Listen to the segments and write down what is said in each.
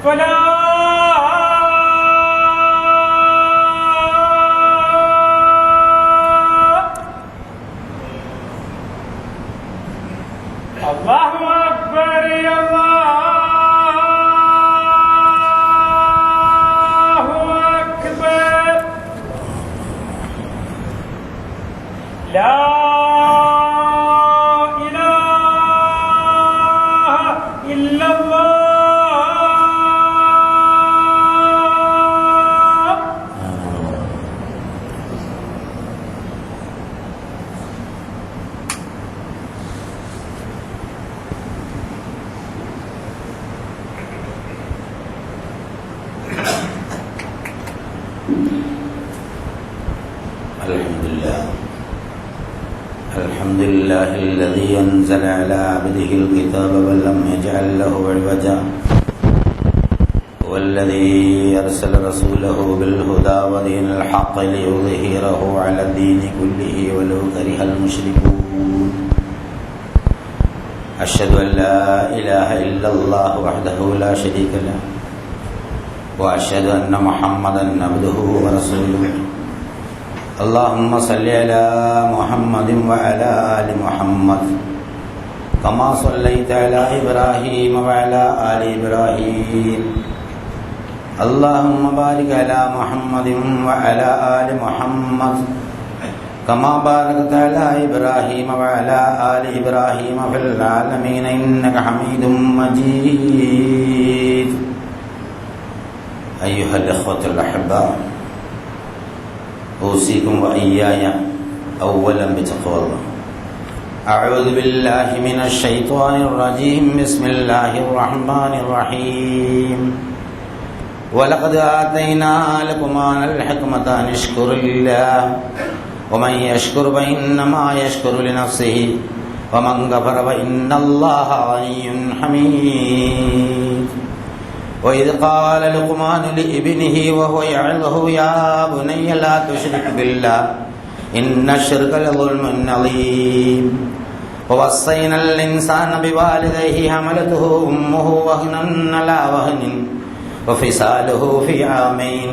فلا الله أكبر الله أكبر لا إله إلا الله الحمد لله الذي أنزل على عبده الكتاب ولم يجعل له عوجا والذي أرسل رسوله بالهدى ودين الحق ليظهره على الدين كله ولو كره المشركون أشهد أن لا إله إلا الله وحده لا شريك له وأشهد أن محمدا عبده ورسوله اللهم صل على محمد وعلى آل محمد كما صليت على إبراهيم وعلى آل إبراهيم اللهم بارك على محمد وعلى آل محمد كما باركت على إبراهيم وعلى آل إبراهيم في العالمين إنك حميد مجيد أيها الإخوة الأحباء أوصيكم وإياي أولا بتقوى الله أعوذ بالله من الشيطان الرجيم بسم الله الرحمن الرحيم ولقد آتينا لقمان الحكمة أن اشكر لله ومن يشكر فإنما يشكر لنفسه ومن كفر فإن الله غني حميد وإذ قال لقمان لابنه وهو يعظه يا بني لا تشرك بالله إن الشرك لظلم عظيم ووصينا الإنسان بوالديه حملته أمه وهنا على وهن وفصاله في عامين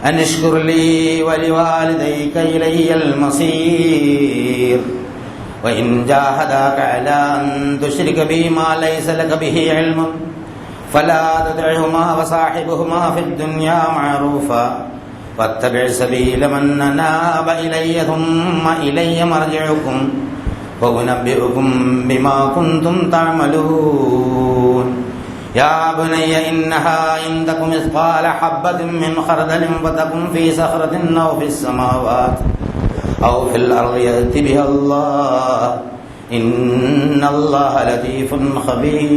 أن اشكر لي ولوالديك إلي المصير وإن جاهداك على أن تشرك بي ما ليس لك به علم فلا تطعهما وصاحبهما في الدنيا معروفا واتبع سبيل من أناب إلي ثم إلي مرجعكم وأنبئكم بما كنتم تعملون يا بني إنها إن تك مثقال حبة من خردل فتكن في صخرة أو في السماوات أو في الأرض يأت بها الله إن الله لطيف خبير.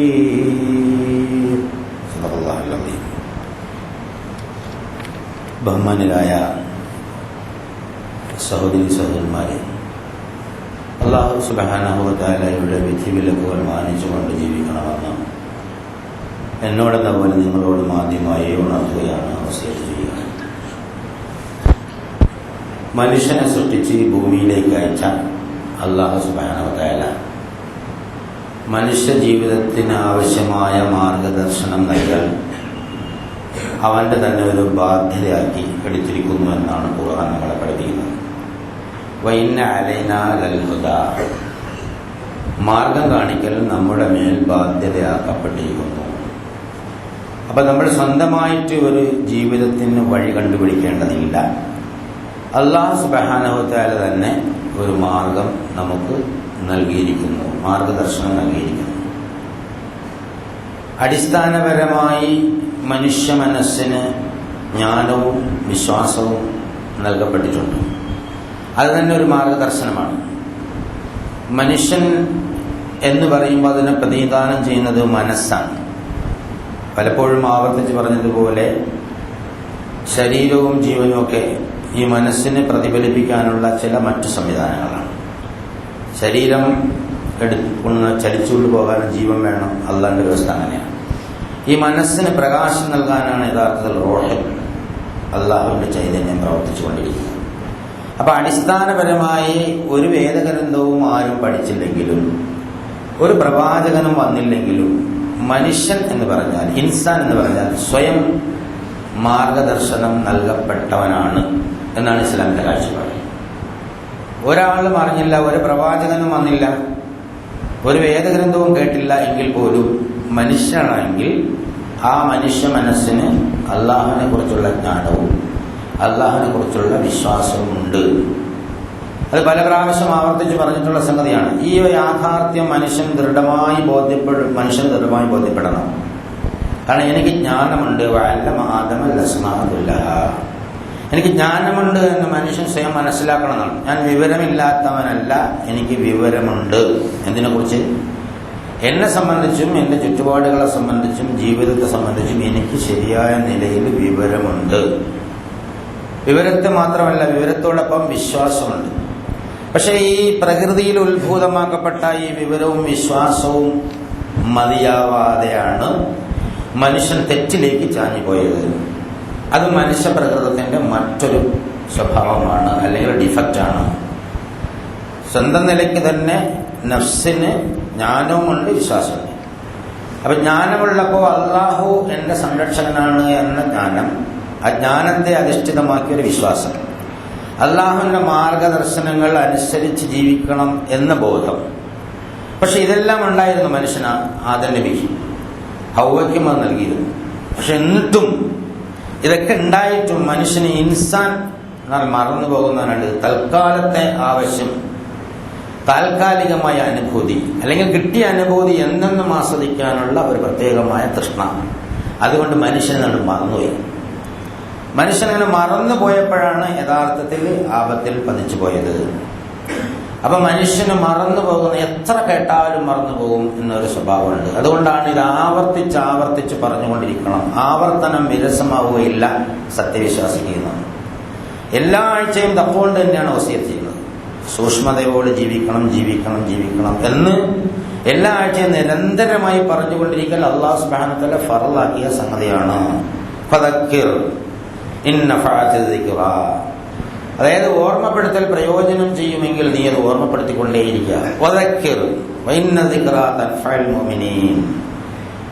ബഹുമാന്യരായ സഹോദരി സഹോദരന്മാരെ, അല്ലാഹു സുബ്ഹാനഹു വ തആലയുടെ വിധിവിലക്കുകൾ മാനിച്ചുകൊണ്ട് ജീവിക്കണമെന്ന് എന്നോടെന്ന പോലെ നിങ്ങളോടും ആദ്യമായി ഉണർത്തുകയാണ്, വസിയത്ത് ചെയ്യുക. മനുഷ്യനെ സൃഷ്ടിച്ച് ഭൂമിയിലേക്ക് അയച്ച അല്ലാഹു സുബ്ഹാനഹു വ തആല മനുഷ്യ ജീവിതത്തിന് ആവശ്യമായ മാർഗദർശനം നൽകാൻ അവൻ്റെ തന്നെ ഒരു ബാധ്യതയാക്കി എടുത്തിരിക്കുന്നു എന്നാണ് ഖുർആൻ നമ്മളെ പഠിപ്പിക്കുന്നത്. വഇന്ന അലൈനാ ലൽ ഹുദാ, മാർഗം കാണിക്കൽ നമ്മുടെ മേൽ ബാധ്യതയാക്കപ്പെട്ടിരിക്കുന്നു. അപ്പം നമ്മൾ സ്വന്തമായിട്ട് ഒരു ജീവിതത്തിന് വഴി കണ്ടുപിടിക്കേണ്ടതില്ല. അല്ലാഹു സുബ്ഹാനഹു വ തആല തന്നെ ഒരു മാർഗം നമുക്ക് നൽകിയിരിക്കുന്നു, മാർഗദർശനം നൽകിയിരിക്കുന്നു. അടിസ്ഥാനപരമായി മനുഷ്യ മനസ്സിന് ജ്ഞാനവും വിശ്വാസവും നൽകപ്പെട്ടിട്ടുണ്ട്. അത് തന്നെ ഒരു മാർഗദർശനമാണ്. മനുഷ്യൻ എന്ന് പറയുമ്പോൾ അതിനെ പ്രതിനിധാനം ചെയ്യുന്നത് മനസ്സാണ്. പലപ്പോഴും ആവർത്തിച്ച് പറഞ്ഞതുപോലെ ശരീരവും ജീവനും ഒക്കെ ഈ മനസ്സിനെ പ്രതിഫലിപ്പിക്കാനുള്ള ചില മറ്റു സംവിധാനങ്ങളാണ്. ശരീരം ചലിച്ചുകൊണ്ട് പോകാൻ ജീവൻ വേണം, അല്ലാഹുവിന്റെ വ്യവസ്ഥ അങ്ങനെയാണ്. ഈ മനസ്സിന് പ്രകാശം നൽകാനാണ് യഥാർത്ഥത്തിൽ റൂഹ്, അല്ലാഹുവിന്റെ ചൈതന്യം പ്രവർത്തിച്ചുകൊണ്ടിരിക്കുന്നത്. അപ്പൊ അടിസ്ഥാനപരമായി ഒരു വേദഗ്രന്ഥവും ആരും പഠിച്ചില്ലെങ്കിലും ഒരു പ്രവാചകനും വന്നില്ലെങ്കിലും മനുഷ്യൻ എന്ന് പറഞ്ഞാൽ, ഇൻസാൻ എന്ന് പറഞ്ഞാൽ സ്വയം മാർഗദർശനം നൽകപ്പെട്ടവനാണ് എന്നാണ് ഇസ്ലാമിന്റെ കാഴ്ചപ്പാട്. ഒരാളും അറിഞ്ഞില്ല, ഒരു പ്രവാചകനും വന്നില്ല, ഒരു വേദഗ്രന്ഥവും കേട്ടില്ല എങ്കിൽ പോലും മനുഷ്യനാണെങ്കിൽ ആ മനുഷ്യ മനസ്സിന് അള്ളാഹുവിനെ കുറിച്ചുള്ള ജ്ഞാനവും അള്ളാഹുവിനെ കുറിച്ചുള്ള വിശ്വാസവും ഉണ്ട്. അത് പല പ്രാവശ്യം ആവർത്തിച്ച് പറഞ്ഞിട്ടുള്ള സംഗതിയാണ്. ഈ യാഥാർത്ഥ്യം മനുഷ്യൻ ദൃഢമായി ബോധ്യപ്പെടണം. കാരണം എനിക്ക് ജ്ഞാനമുണ്ട്, എനിക്ക് ജ്ഞാനമുണ്ട് എന്ന് മനുഷ്യൻ സ്വയം മനസ്സിലാക്കണമെന്നാണ്. ഞാൻ വിവരമില്ലാത്തവനല്ല, എനിക്ക് വിവരമുണ്ട്. എന്തിനെ കുറിച്ച്? എന്നെ സംബന്ധിച്ചും എൻ്റെ ചുറ്റുപാടുകളെ സംബന്ധിച്ചും ജീവിതത്തെ സംബന്ധിച്ചും എനിക്ക് ശരിയായ നിലയിൽ വിവരമുണ്ട്. വിവരത്തെ മാത്രമല്ല, വിവരത്തോടൊപ്പം വിശ്വാസമുണ്ട്. പക്ഷെ ഈ പ്രകൃതിയിൽ ഉത്ഭൂതമാക്കപ്പെട്ട ഈ വിവരവും വിശ്വാസവും മതിയാവാതെയാണ് മനുഷ്യൻ തെറ്റിലേക്ക് ചാഞ്ഞുപോയത്. അത് മനുഷ്യ പ്രകൃതത്തിന്റെ മറ്റൊരു സ്വഭാവമാണ്, അല്ലെങ്കിൽ ഡിഫക്റ്റാണ്. സ്വന്തം നിലയ്ക്ക് തന്നെ നഫ്സിന് ജ്ഞാനവുമുണ്ട്, വിശ്വാസമുണ്ട്. അപ്പൊ ജ്ഞാനമുള്ളപ്പോൾ അള്ളാഹു എന്റെ സംരക്ഷകനാണ് എന്ന ജ്ഞാനം, ആ ജ്ഞാനത്തെ അധിഷ്ഠിതമാക്കിയൊരു വിശ്വാസം, അള്ളാഹുവിന്റെ മാർഗദർശനങ്ങൾ അനുസരിച്ച് ജീവിക്കണം എന്ന ബോധം. പക്ഷെ ഇതെല്ലാം ഉണ്ടായിരുന്നു മനുഷ്യന് ആദം നബിക്ക്, ഹവ്വയ്ക്കും അത് നൽകിയിരുന്നു. പക്ഷെ എന്നിട്ടും ഇതൊക്കെ ഉണ്ടായിട്ടും മനുഷ്യന് ഇൻസാൻ എന്നാൽ മറന്നു പോകുന്നവനുണ്ട്. തൽക്കാലത്തെ ആവശ്യം, താൽക്കാലികമായ അനുഭൂതി, അല്ലെങ്കിൽ കിട്ടിയ അനുഭൂതി എന്തെന്നും ആസ്വദിക്കാനുള്ള ഒരു പ്രത്യേകമായ തൃഷ്ണ. അതുകൊണ്ട് മനുഷ്യനാണ് മറന്നുപോയി. മനുഷ്യനങ്ങനെ മറന്നു പോയപ്പോഴാണ് യഥാർത്ഥത്തിൽ ആപത്തിൽ പതിച്ചു പോയത്. അപ്പൊ മനുഷ്യന് മറന്നു പോകുന്ന, എത്ര കേട്ടാലും മറന്നു പോകും എന്നൊരു സ്വഭാവമുണ്ട്. അതുകൊണ്ടാണ് ഇത് ആവർത്തിച്ച് പറഞ്ഞുകൊണ്ടിരിക്കണം. ആവർത്തനം വിരസമാവുകയില്ല സത്യവിശ്വാസിക്ക്. എല്ലാ ആഴ്ചയും തപ്പോണ്ട് തന്നെയാണ് വസിയത്ത് ചെയ്യുന്നത്. സൂക്ഷ്മതയോട് ജീവിക്കണം എന്ന് എല്ലാ ആഴ്ചയും നിരന്തരമായി പറഞ്ഞുകൊണ്ടിരിക്കൽ അല്ലാഹു സുബ്ഹാനഹു വ തആല ഫർളാക്കിയ സംഗതിയാണ്. ഫദക്കിർ ഇൻ നഫഅത്ത് ദിക്റ. അതായത് ഓർമ്മപ്പെടുത്തൽ പ്രയോജനം ചെയ്യുമെങ്കിൽ നീ അത് ഓർമ്മപ്പെടുത്തിക്കൊണ്ടേയിരിക്കുക. വദക്കിർ വഇന്ന ദിക്റ തൻഫഉൽ മുഅ്മിനീൻ.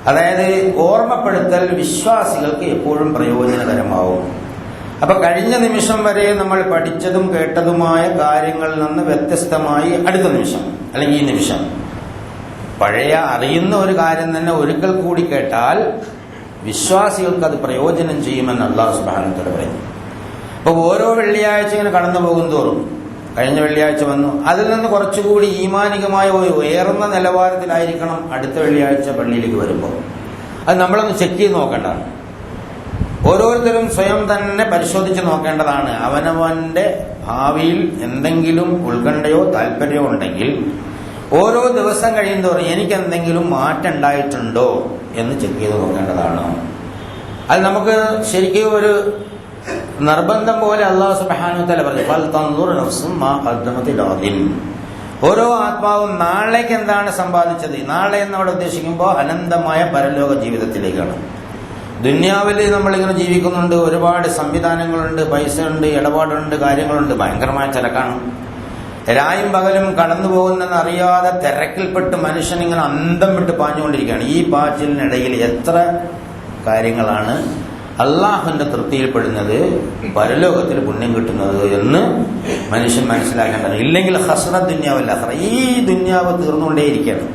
അതായത് ഓർമ്മപ്പെടുത്തൽ വിശ്വാസികൾക്ക് എപ്പോഴും പ്രയോജനകരമാവും. അപ്പൊ കഴിഞ്ഞ നിമിഷം വരെ നമ്മൾ പഠിച്ചതും കേട്ടതുമായ കാര്യങ്ങളിൽ നിന്ന് വ്യത്യസ്തമായി അടുത്ത നിമിഷം, അല്ലെങ്കിൽ ഈ നിമിഷം, പഴയ അറിയുന്ന ഒരു കാര്യം തന്നെ ഒരിക്കൽ കൂടി കേട്ടാൽ വിശ്വാസികൾക്ക് അത് പ്രയോജനം ചെയ്യുമെന്ന് അല്ലാഹു സുബ്ഹാനഹു വ തആല പറയുന്നു. അപ്പൊ ഓരോ വെള്ളിയാഴ്ച ഇങ്ങനെ കടന്നു പോകും തോറും, കഴിഞ്ഞ വെള്ളിയാഴ്ച വന്നു, അതിൽ നിന്ന് കുറച്ചുകൂടി ഈമാനികമായ ഒരു ഉയർന്ന നിലവാരത്തിലായിരിക്കണം അടുത്ത വെള്ളിയാഴ്ച പള്ളിയിലേക്ക് വരുമ്പോൾ. അത് നമ്മളൊന്ന് ചെക്ക് ചെയ്ത് നോക്കേണ്ടതാണ്. ഓരോരുത്തരും സ്വയം തന്നെ പരിശോധിച്ച് നോക്കേണ്ടതാണ്. അവനവന്റെ ഭാവിയിൽ എന്തെങ്കിലും ഉത്കണ്ഠയോ താല്പര്യമോ ഉണ്ടെങ്കിൽ ഓരോ ദിവസം കഴിയുന്തോറും എനിക്ക് എന്തെങ്കിലും മാറ്റം ഉണ്ടായിട്ടുണ്ടോ എന്ന് ചെക്ക് ചെയ്ത് നോക്കേണ്ടതാണ്. അത് നമുക്ക് ശരിക്കും ഒരു നിർബന്ധം പോലെ അല്ലാഹു സുബ്ഹാനഹു വ തആല പറഞ്ഞു, ഫൽ തൻദുർ നഫ്സും മാ ഖദ്ദമത് ലിഗദിൻ. ഓരോ ആത്മാവും നാളേക്ക് എന്താണ് സമ്പാദിച്ചത്. നാളെ എന്നവിടെ ഉദ്ദേശിക്കുമ്പോൾ അനന്തമായ പരലോക ജീവിതത്തിലേക്കാണ്. ദുന്യാവിൽ നമ്മളിങ്ങനെ ജീവിക്കുന്നുണ്ട്, ഒരുപാട് സംവിധാനങ്ങളുണ്ട്, പൈസ ഉണ്ട്, ഇടപാടുണ്ട്, കാര്യങ്ങളുണ്ട്, ഭയങ്കരമായ തിരക്കാണ്. രായും പകലും കടന്നു പോകുന്നെന്ന് അറിയാതെ തിരക്കിൽപ്പെട്ട് മനുഷ്യൻ ഇങ്ങനെ അന്തം വിട്ട് പാഞ്ഞുകൊണ്ടിരിക്കുകയാണ്. ഈ പാച്ചിലിനിടയിൽ എത്ര കാര്യങ്ങളാണ് അള്ളാഹുവിന്റെ തൃപ്തിയിൽപ്പെടുന്നത്, പരലോകത്തിൽ പുണ്യം കിട്ടുന്നത് എന്ന് മനുഷ്യൻ മനസ്സിലാക്കേണ്ടത്. ഇല്ലെങ്കിൽ ഹസ്രത്ത് ദുന്യാവല്ല, ഈ ദുന്യാവ് തീർന്നുകൊണ്ടേയിരിക്കുകയാണ്.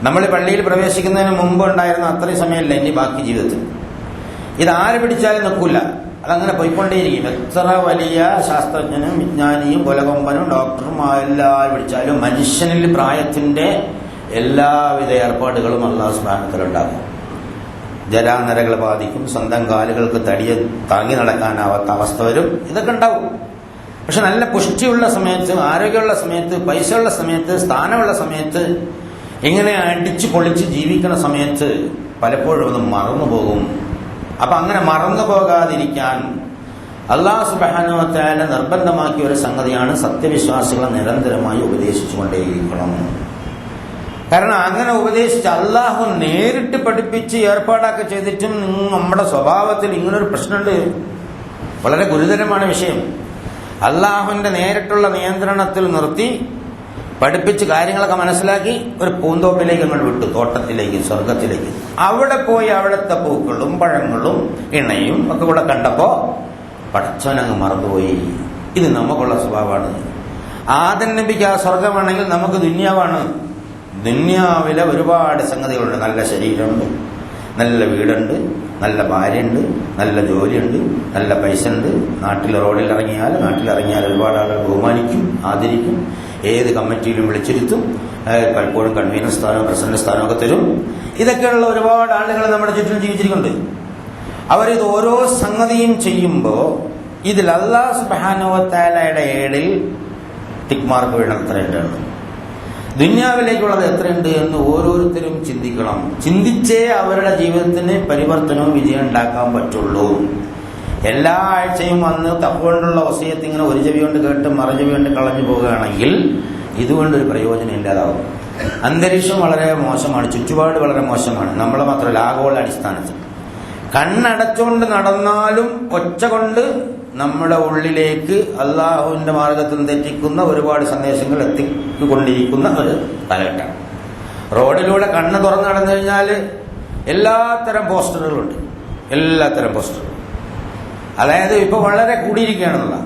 നമ്മൾ പള്ളിയിൽ പ്രവേശിക്കുന്നതിന് മുമ്പ് ഉണ്ടായിരുന്ന അത്രയും സമയമല്ല ഇനി ബാക്കി ജീവിതത്തിൽ. ഇതാര് പിടിച്ചാലും നിൽക്കില്ല, അതങ്ങനെ പോയിക്കൊണ്ടേയിരിക്കും. എത്ര വലിയ ശാസ്ത്രജ്ഞനും വിജ്ഞാനിയും കൊലകൊമ്പനും ഡോക്ടറും എല്ലാവരും പിടിച്ചാലും മനുഷ്യനിൽ പ്രായത്തിന്റെ എല്ലാവിധ ഏർപ്പാടുകളും അല്ലാഹു സുബ്ഹാനഹു വ തആല ഉണ്ടാകും. ജരാനരകൾ ബാധിക്കും, സ്വന്തം കാലുകൾക്ക് തടിയെ താങ്ങി നടക്കാനാവാത്ത അവസ്ഥ വരും, ഇതൊക്കെ ഉണ്ടാവും. പക്ഷെ നല്ല പുഷ്ടിയുള്ള സമയത്ത്, ആരോഗ്യമുള്ള സമയത്ത്, പൈസയുള്ള സമയത്ത്, സ്ഥാനമുള്ള സമയത്ത്, ഇങ്ങനെ അടിച്ചു പൊളിച്ച് ജീവിക്കുന്ന സമയത്ത് പലപ്പോഴും അത് മറന്നുപോകും. അപ്പൊ അങ്ങനെ മറന്നു പോകാതിരിക്കാൻ അല്ലാഹു സുബ്ഹാനഹു വ തആല നിർബന്ധമാക്കിയ ഒരു സംഗതിയാണ് സത്യവിശ്വാസികളെ നിരന്തരമായി ഉപദേശിച്ചുകൊണ്ടേയിരിക്കണം. കാരണം അങ്ങനെ ഉപദേശിച്ച് അള്ളാഹു നേരിട്ട് പഠിപ്പിച്ച് ഏർപ്പാടൊക്കെ ചെയ്തിട്ടും നമ്മുടെ സ്വഭാവത്തിൽ ഇങ്ങനൊരു പ്രശ്നമുണ്ട്. വളരെ ഗുരുതരമാണ് വിഷയം. അള്ളാഹുവിന്റെ നേരിട്ടുള്ള നിയന്ത്രണത്തിൽ നിർത്തി പഠിപ്പിച്ച് കാര്യങ്ങളൊക്കെ മനസ്സിലാക്കി ഒരു പൂന്തോപ്പിലേക്ക് അങ്ങോട്ട് വിട്ടു, തോട്ടത്തിലേക്ക്, സ്വർഗത്തിലേക്ക്. അവിടെ പോയി അവിടുത്തെ പൂക്കളും പഴങ്ങളും ഇണയും ഒക്കെ കൂടെ കണ്ടപ്പോ പടച്ചവനങ്ങ് മറന്നുപോയി. ഇത് നമുക്കുള്ള സ്വഭാവമാണ്. ആദം നബിക്ക് ആ സ്വർഗമാണെങ്കിൽ നമുക്ക് ദുന്യാവാണ്. ദുന്യാവിലെ ഒരുപാട് സംഗതികളുണ്ട്. നല്ല ശരീരമുണ്ട്, നല്ല വീടുണ്ട്, നല്ല ഭാര്യയുണ്ട്, നല്ല ജോലിയുണ്ട്, നല്ല പൈസ ഉണ്ട്. നാട്ടിൽ ഇറങ്ങിയാൽ ഒരുപാട് ആളുകൾ ബഹുമാനിക്കും, ആദരിക്കും, ഏത് കമ്മിറ്റിയിലും വിളിച്ചിരുത്തും, പലപ്പോഴും കൺവീനർ സ്ഥാനവും പ്രസിഡന്റ് സ്ഥാനമൊക്കെ തരും. ഇതൊക്കെയുള്ള ഒരുപാട് ആളുകൾ നമ്മുടെ ചുറ്റിലും ജീവിച്ചിരിക്കുന്നുണ്ട്. അവരിത് ഓരോ സംഗതിയും ചെയ്യുമ്പോൾ ഇതിൽ അല്ലാഹു സുബ്ഹാനഹു വ തആലയുടെ ഏടിൽ ടിക്ക് മാർക്ക് വീണത് എത്രയുണ്ടാണ്, ദുന്യാവിലേക്കുള്ളത് എത്രയുണ്ട് എന്ന് ഓരോരുത്തരും ചിന്തിക്കണം. ചിന്തിച്ചേ അവരുടെ ജീവിതത്തിന് പരിവർത്തനവും വിജയം ഉണ്ടാക്കാൻ പറ്റുള്ളൂ. എല്ലാ ആഴ്ചയും വന്ന് തപ്പുകൊണ്ടുള്ള വസിയത്ത് ഇങ്ങനെ ഒരു ചെവി കൊണ്ട് കേട്ട് മറുചെവി കൊണ്ട് കളഞ്ഞു പോവുകയാണെങ്കിൽ ഇതുകൊണ്ടൊരു പ്രയോജനം ഇല്ലാതാവും. അന്തരീക്ഷം വളരെ മോശമാണ്, ചുറ്റുപാട് വളരെ മോശമാണ്. നമ്മളെ മാത്രമല്ല, ആഗോള അടിസ്ഥാനത്തിൽ കണ്ണടച്ചുകൊണ്ട് നടന്നാലും ഒച്ച കൊണ്ട് നമ്മുടെ ഉള്ളിലേക്ക് അള്ളാഹുവിന്റെ മാർഗത്തിൽ തെറ്റിക്കുന്ന ഒരുപാട് സന്ദേശങ്ങൾ എത്തിക്കൊണ്ടിരിക്കുന്ന ഒരു കാലഘട്ടമാണ്. റോഡിലൂടെ കണ്ണ് തുറന്നു നടന്നു കഴിഞ്ഞാൽ എല്ലാത്തരം പോസ്റ്ററുകളുണ്ട്, എല്ലാത്തരം പോസ്റ്ററുകൾ. അതായത് ഇപ്പൊ വളരെ കൂടിയിരിക്കുകയാണെന്നുള്ള.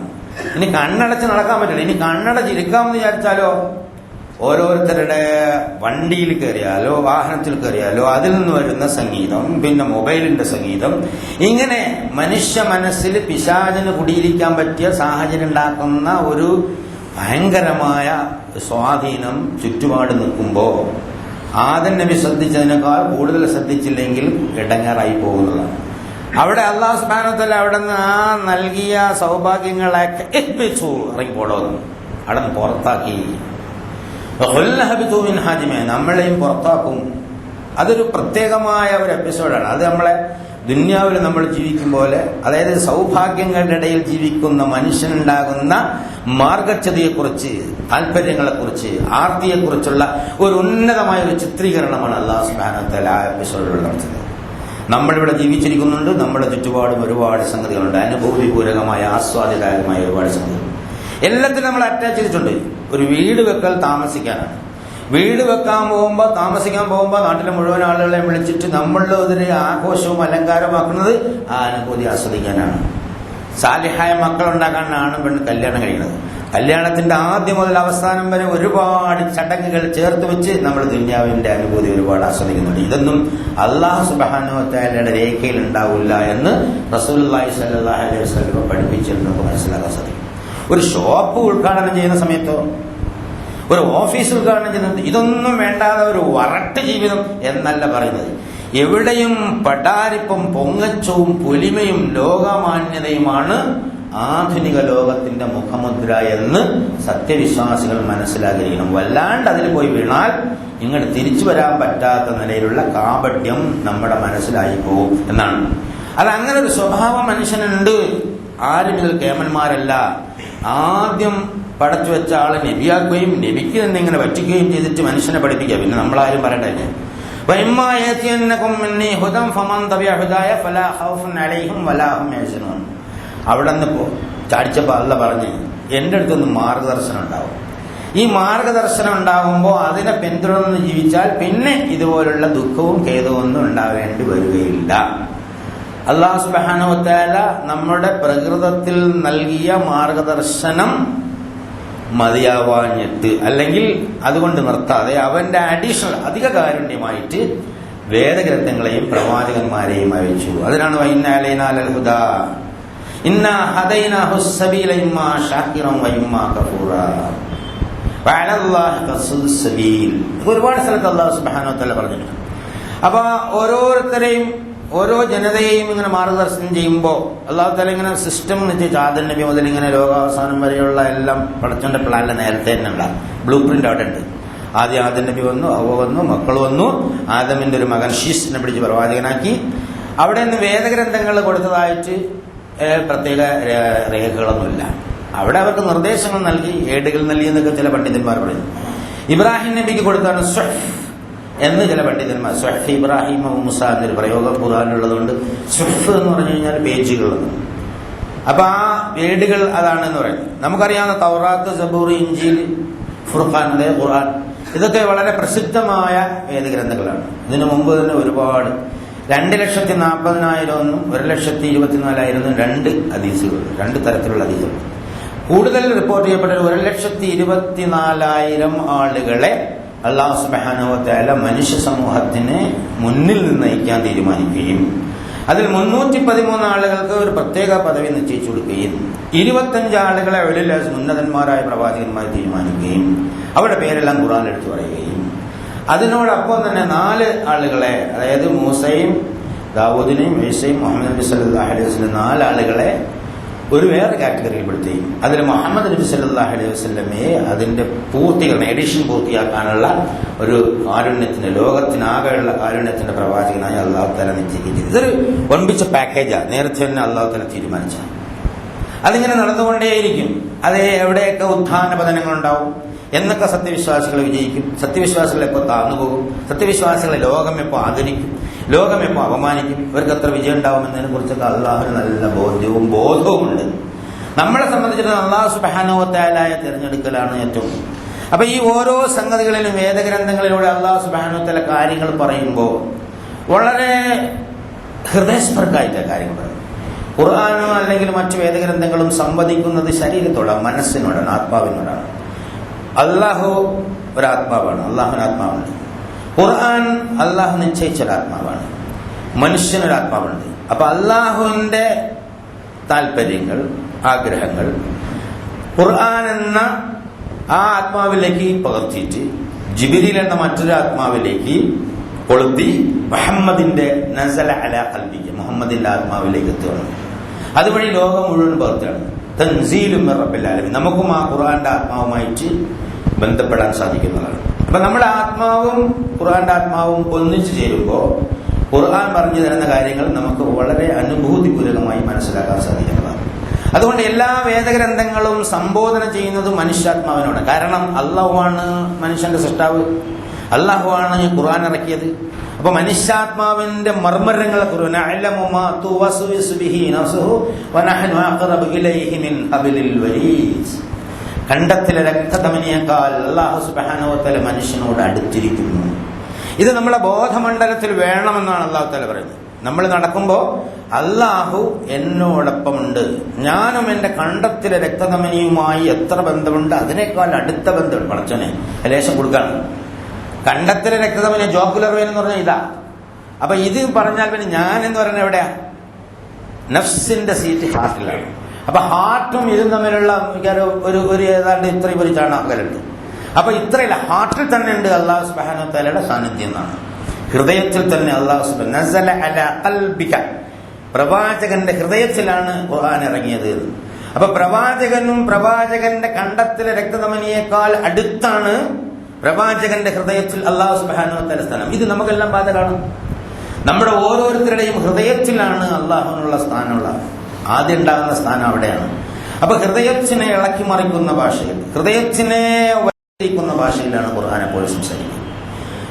ഇനി കണ്ണടച്ച് നടക്കാൻ പറ്റില്ല. ഇനി കണ്ണടച്ചിരിക്കാമെന്ന് വിചാരിച്ചാലോ ഓരോരുത്തരുടെ വണ്ടിയിൽ കയറിയാലോ വാഹനത്തിൽ കയറിയാലോ അതിൽ നിന്ന് വരുന്ന സംഗീതം, പിന്നെ മൊബൈലിന്റെ സംഗീതം, ഇങ്ങനെ മനുഷ്യ മനസ്സിൽ പിശാചിന് കുടിയിരിക്കാൻ പറ്റിയ സാഹചര്യം ഉണ്ടാക്കുന്ന ഒരു ഭയങ്കരമായ സ്വാധീനം ചുറ്റുപാട് നിൽക്കുമ്പോൾ ആദം നബി ശ്രദ്ധിച്ചതിനേക്കാൾ കൂടുതൽ ശ്രദ്ധിച്ചില്ലെങ്കിൽ ഇടങ്ങേറായി പോകുന്നതാണ്. അവിടെ അല്ലാഹു സുബ്ഹാനഹു വ തആല അവിടെ നിന്ന് ആ നൽകിയ സൗഭാഗ്യങ്ങളൊക്കെ ഇറങ്ങിപ്പോടുന്നു, അവിടെ നിന്ന് പുറത്താക്കി. നമ്മളെയും പുറത്താക്കും. അതൊരു പ്രത്യേകമായ ഒരു എപ്പിസോഡാണ്. അത് നമ്മളെ ദുന്യാവിൽ നമ്മൾ ജീവിക്കും പോലെ, അതായത് സൗഭാഗ്യങ്ങളുടെ ഇടയിൽ ജീവിക്കുന്ന മനുഷ്യനുണ്ടാകുന്ന മാർഗച്ഛതയെക്കുറിച്ച്, താല്പര്യങ്ങളെക്കുറിച്ച്, ആർത്തിയെക്കുറിച്ചുള്ള ഒരു ഉന്നതമായ ഒരു ചിത്രീകരണമാണ് അല്ലാഹു സുബ്ഹാനഹു വ തആല ആ എപ്പിസോഡിലൂടെ നടത്തുന്നത്. നമ്മളിവിടെ ജീവിച്ചിരിക്കുന്നുണ്ട്, നമ്മുടെ ചുറ്റുപാടും ഒരുപാട് സംഗതികളുണ്ട്, അനുഭവപൂരകമായ ആസ്വാദ്യദായകമായ ഒരുപാട് സംഗതികൾ. എല്ലാത്തിനും നമ്മൾ അറ്റാച്ച് ചെയ്തിട്ടുണ്ട്. ഒരു വീട് വെക്കൽ താമസിക്കാനാണ്. വീട് താമസിക്കാൻ പോകുമ്പോൾ നാട്ടിലെ മുഴുവൻ ആളുകളെ വിളിച്ചിട്ട് നമ്മളുടെ ഒരു ആഘോഷവും അലങ്കാരമാക്കുന്നത് ആ അനുഭൂതി ആസ്വദിക്കാനാണ്. സാലിഹായ മക്കളുണ്ടാക്കാനാണ് പെണ്ണ് കല്യാണം കഴിക്കുന്നത്. കല്യാണത്തിന്റെ ആദ്യം മുതൽ അവസാനം വരെ ഒരുപാട് ചടങ്ങുകൾ ചേർത്ത് വെച്ച് നമ്മൾ ദുന്യാവിന്റെ അനുഭൂതി ഒരുപാട് ആസ്വദിക്കുന്നുണ്ട്. ഇതൊന്നും അല്ലാഹു സുബ്ഹാനഹു വ തആലയുടെ രേഖയിൽ ഉണ്ടാവില്ല എന്ന് റസൂലുള്ളാഹി സ്വല്ലല്ലാഹു അലൈഹി വസല്ലം പഠിപ്പിച്ചിട്ട് നമുക്ക് മനസ്സിലാക്കാൻ സാധിക്കും. ഒരു ഷോപ്പ് ഉദ്ഘാടനം ചെയ്യുന്ന സമയത്തോ ഒരു ഓഫീസ് ഉദ്ഘാടനം ചെയ്യുന്നത് ഇതൊന്നും വേണ്ടാതെ ഒരു വറട്ട് ജീവിതം എന്നല്ല പറയുന്നത്. എവിടെയും പടാരിപ്പും പൊങ്ങച്ചവും പൊലിമയും ലോകമാന്യതയുമാണ് ആധുനിക ലോകത്തിന്റെ മുഖമുദ്ര എന്ന് സത്യവിശ്വാസികൾ മനസ്സിലാക്കിയിരിക്കണം. വല്ലാണ്ട് അതിൽ പോയി വീണാൽ ഇങ്ങോട്ട് തിരിച്ചു വരാൻ പറ്റാത്ത നിലയിലുള്ള കാപട്യം നമ്മുടെ മനസ്സിലായി പോകും എന്നാണ്. അത് അങ്ങനെ ഒരു സ്വഭാവം മനുഷ്യനുണ്ട്. ആരും ഇതിൽ കേമന്മാരല്ല. ആദ്യം പടച്ചു വെച്ച ആളെ നബിയാക്കുകയും നബിക്ക് തന്നെ ഇങ്ങനെ പറ്റിക്കുകയും ചെയ്തിട്ട് മനുഷ്യനെ പഠിപ്പിക്കുക. പിന്നെ നമ്മളാരും പറയണ്ടല്ലേ. അവിടെ നിന്ന് ചാടിച്ചപ്പോൾ അല്ല പറഞ്ഞ് എന്റെ അടുത്തൊന്ന് മാർഗദർശനം ഉണ്ടാവും. ഈ മാർഗദർശനം ഉണ്ടാകുമ്പോൾ അതിനെ പിന്തുടർന്ന് ജീവിച്ചാൽ പിന്നെ ഇതുപോലുള്ള ദുഃഖവും ഖേദവും ഒന്നും ഉണ്ടാവേണ്ടി വരികയില്ല. അല്ലാഹു സുബ്ഹാനഹു വ തആല നമ്മുടെ പ്രകൃതത്തിൽ നൽകിയ മാർഗദർശനം മതിയാവാഞ്ഞിട്ട് അല്ലെങ്കിൽ അതുകൊണ്ട് നിർത്താതെ അവന്റെ അഡീഷണൽ അധിക കാരുണ്യമായിട്ട് വേദഗ്രന്ഥങ്ങളെയും പ്രവാചകന്മാരെയും അയച്ചു. അതിനാണ് വഇന്ന അലൈനാ ലൽ ഹുദാ ഇന്നാ ഹദൈനാഹുസ് സബീല ഇമ്മാ ഷാകിറൻ വഇമ്മാ കഫൂറാ വഅലല്ലാഹി ഖസ്ദുസ് സബീൽ. ഒരുപാട് സ്ഥലത്ത് അല്ലാഹു സുബ്ഹാനഹു വ തആല പറഞ്ഞിട്ടുണ്ട്. അപ്പൊ ഓരോരുത്തരെയും ഓരോ ജനതയെയും ഇങ്ങനെ മാർഗദർശനം ചെയ്യുമ്പോൾ അല്ലാഹു തആല ഇങ്ങനെ സിസ്റ്റം നിശ്ചയിച്ച് ആദം നബി മുതൽ ഇങ്ങനെ ലോകാവസാനം വരെയുള്ള എല്ലാം പടച്ചവന്റെ പ്ലാനിലെ നേരത്തെ തന്നെ ഉള്ള ബ്ലൂ പ്രിന്റ് അവിടെ ഉണ്ട്. ആദ്യം ആദം നബി വന്നു, അവ വന്നു, മക്കൾ വന്നു. ആദമിന്റെ ഒരു മകൻ ഷീസിനെ പിടിച്ച് പ്രവാചകനാക്കി. അവിടെ നിന്ന് വേദഗ്രന്ഥങ്ങൾ കൊടുത്തതായിട്ട് പ്രത്യേക രേഖകളൊന്നുമില്ല. അവിടെ അവർക്ക് നിർദ്ദേശങ്ങൾ നൽകി, ഏടുകൾ നൽകി എന്നൊക്കെ ചില പണ്ഡിതന്മാർ പറയുന്നു. ഇബ്രാഹിം നബിക്ക് കൊടുത്താണ് സ്വഹ് എന്ന് ചില പണ്ഡിതന്മാർ. സ്വഹ് ഇബ്രാഹിം മുസ എന്നൊരു പ്രയോഗം ഖുർആനിലുള്ളതുകൊണ്ട് സ്വഹ് എന്ന് പറഞ്ഞു കഴിഞ്ഞാൽ പേജുകളെന്ന്. അപ്പൊ ആ ഏടുകൾ അതാണെന്ന് പറയുന്നത് നമുക്കറിയാവുന്ന തൗറാത്ത്, സബൂർ, ഇഞ്ചീൽ, ഫുർഖാൻ, അതേ ഖുർആൻ, ഇതൊക്കെ വളരെ പ്രസിദ്ധമായ വേദഗ്രന്ഥങ്ങളാണ്. ഇതിനു മുമ്പ് തന്നെ ഒരുപാട് 2,40,000 1,24,000 രണ്ട് ഹദീസുകൾ, രണ്ട് തരത്തിലുള്ള ഹദീസുകൾ. കൂടുതൽ റിപ്പോർട്ട് ചെയ്യപ്പെട്ട 1,24,000 ആളുകളെ അല്ലാഹു സുബ്ഹാനഹു വ തആല മനുഷ്യ സമൂഹത്തിന് മുന്നിൽ നിന്ന് നയിക്കാൻ തീരുമാനിക്കുകയും അതിൽ 313 ആളുകൾക്ക് ഒരു പ്രത്യേക പദവി നിശ്ചയിച്ചു കൊടുക്കുകയും 25 ആളുകളെ ഉലൽ അസ്ം ഉന്നതന്മാരായ പ്രവാചകന്മാരെ തീരുമാനിക്കുകയും അവരുടെ പേരെല്ലാം ഖുർആനിൽ എടുത്തു പറയുകയും അതിനോടൊപ്പം തന്നെ 4 ആളുകളെ, അതായത് മൂസയും ദാവൂദിനെയും ഈസയും മുഹമ്മദ് നബി സല്ലല്ലാഹു അലൈഹി വസല്ലം 4 ആളുകളെ ഒരു വേറെ കാറ്റഗറിയിൽപ്പെടുത്തുകയും അതിൽ മുഹമ്മദ് നബി സല്ലല്ലാഹു അലൈഹി വസല്ലമയെ അതിന്റെ പൂർത്തീകരണം, എഡിഷൻ പൂർത്തിയാക്കാനുള്ള ഒരു കാരുണ്യത്തിന്റെ, ലോകത്തിനാകെയുള്ള കാരുണ്യത്തിന്റെ പ്രവാചകനായി അല്ലാഹു തആല നിശ്ചയിക്കുകയും. ഇതൊരു വൻപിച്ച പാക്കേജാണ്. നേരത്തെ തന്നെ അല്ലാഹു തആല തീരുമാനിച്ച അതിങ്ങനെ നടന്നുകൊണ്ടേയിരിക്കും. അത് എവിടെയൊക്കെ ഉത്ഥാന പതനങ്ങളുണ്ടാവും, എന്നൊക്കെ സത്യവിശ്വാസികൾ വിജയിക്കും, സത്യവിശ്വാസികൾ എപ്പോൾ താഴ്ന്നുപോകും, സത്യവിശ്വാസികളെ ലോകം എപ്പോൾ ആദരിക്കും, ലോകം എപ്പോൾ അപമാനിക്കും, ഇവർക്ക് എത്ര വിജയം ഉണ്ടാവുമെന്നതിനെ കുറിച്ചൊക്കെ അള്ളാഹുവിന് നല്ല ബോധവുമുണ്ട്. നമ്മളെ സംബന്ധിച്ചിടത്തോളം അല്ലാഹു സുബ്ഹാനഹു വ തആലയെ തിരഞ്ഞെടുക്കലാണ് ഏറ്റവും. അപ്പൊ ഈ ഓരോ സംഗതികളിലും വേദഗ്രന്ഥങ്ങളിലൂടെ അല്ലാഹു സുബ്ഹാനഹു വ തആല കാര്യങ്ങൾ പറയുമ്പോൾ വളരെ ഹൃദയസ്പർശമായിട്ടാണ് കാര്യങ്ങൾ പറയും. ഖുർആനോ അല്ലെങ്കിൽ മറ്റു വേദഗ്രന്ഥങ്ങളും സംവദിക്കുന്നത് ശരീരത്തോടാണ്, മനസ്സിനോടാണ്, ആത്മാവിനോടാണ്. അള്ളാഹു ഒരാത്മാവാണ്, അള്ളാഹുവിന് ആത്മാവുണ്ട്. ഖുർആൻ അള്ളാഹു നിശ്ചയിച്ചൊരാത്മാവാണ്, മനുഷ്യനൊരാത്മാവുണ്ട്. അപ്പൊ അള്ളാഹുവിന്റെ താല്പര്യങ്ങൾ, ആഗ്രഹങ്ങൾ ഖുർആൻ എന്ന ആ ആത്മാവിലേക്ക് പകർത്തിയിട്ട് ജിബ്രീൽ എന്ന മറ്റൊരു ആത്മാവിലേക്ക് കൊളുത്തി മുഹമ്മദിന്റെ നസല അലാ ഖൽബിക, മുഹമ്മദിന്റെ ആത്മാവിലേക്ക് എത്തുകയാണ്. അതുവഴി ലോകം മുഴുവൻ പകർത്തുകയാണ്. തൻസീലും മിർ റബ്ബിൽ ആലമീൻ. നമുക്കും ആ ഖുർആന്റെ ആത്മാവുമായിട്ട് ബന്ധപ്പെടാൻ സാധിക്കുന്നതാണ്. അപ്പൊ നമ്മുടെ ആത്മാവും ഖുർആന്റെ ആത്മാവും ഒന്നിച്ചു ചേരുമ്പോൾ ഖുർആൻ പറഞ്ഞു തരുന്ന കാര്യങ്ങൾ നമുക്ക് വളരെ അനുഭൂതിപൂർവകമായി മനസ്സിലാക്കാൻ സാധിക്കുന്നതാണ്. അതുകൊണ്ട് എല്ലാ വേദഗ്രന്ഥങ്ങളും സംബോധന ചെയ്യുന്നത് മനുഷ്യാത്മാവിനോട്. കാരണം അല്ലാഹുവാണ് മനുഷ്യന്റെ സൃഷ്ടാവ്, അല്ലാഹുവാണ് ഖുർആൻ ഇറക്കിയത്. അപ്പൊ മനുഷ്യാത്മാവിന്റെ മർമ്മരങ്ങളെ കണ്ടത്തിലെ രക്തധമനിയേക്കാൾ അല്ലാഹു സുബ്ഹാനഹു വ തആല മനുഷ്യനോട് അടുത്തിരിക്കുന്നു. ഇത് നമ്മളെ ബോധമണ്ഡലത്തിൽ വേണമെന്നാണ് അല്ലാഹു തആല പറയുന്നത്. നമ്മൾ നടക്കുമ്പോൾ അല്ലാഹു എന്നോടൊപ്പമുണ്ട്, ഞാനും എന്റെ കണ്ടത്തിലെ രക്തധമനിയുമായി എത്ര ബന്ധമുണ്ട് അതിനേക്കാൾ അടുത്ത ബന്ധമുണ്ട്. പടച്ചോനെ ലേശം കൊടുക്കാണ്. കണ്ടത്തിലെ രക്തധമനി ജോക്കുലർ വെയിൻ എന്ന് പറഞ്ഞാൽ ഇതാ. അപ്പൊ ഇത് പറഞ്ഞാൽ പിന്നെ ഞാൻ എന്ന് പറയുന്നത് എവിടെയാ? നഫ്സിന്റെ സീറ്റ് ഹാർട്ടിലാണ്. അപ്പൊ ഹാർട്ടും ഇതും തമ്മിലുള്ള ഒരു ഏതാണ്ട് ഇത്രയും ഒരു ചാണകലുണ്ട്. അപ്പൊ ഇത്രയില്ല, ഹാർട്ടിൽ തന്നെ ഉണ്ട് അല്ലാഹു സുബ്ഹാനഹു വ തആലയുടെ സാന്നിധ്യം എന്നാണ്. ഹൃദയത്തിൽ തന്നെ അല്ലാഹു സുബ്ഹാനഹു നസല അലാ ഖൽബിക, പ്രവാചകന്റെ ഹൃദയത്തിലാണ് ഖുർആൻ ഇറങ്ങിയത്. അപ്പൊ പ്രവാചകനും പ്രവാചകന്റെ കണ്ടത്തിലെ രക്തധമനിയേക്കാൾ അടുത്താണ് പ്രവാചകന്റെ ഹൃദയത്തിൽ അല്ലാഹു സുബ്ഹാനഹു വ തആല സ്ഥാനം. ഇത് നമുക്കെല്ലാം ബാധകമാണ്. നമ്മുടെ ഓരോരുത്തരുടെയും ഹൃദയത്തിലാണ് അല്ലാഹുവിനുള്ള സ്ഥാനമുള്ള, ആദ്യം ഉണ്ടാകുന്ന സ്ഥാനം അവിടെയാണ്. അപ്പൊ ഹൃദയത്തിനെ ഇളക്കി മറിക്കുന്ന ഭാഷയിൽ, ഹൃദയത്തിനെ വരിക്കുന്ന ഭാഷയിലാണ് ഖുർആൻ എപ്പോഴും സംസാരിക്കുന്നത്.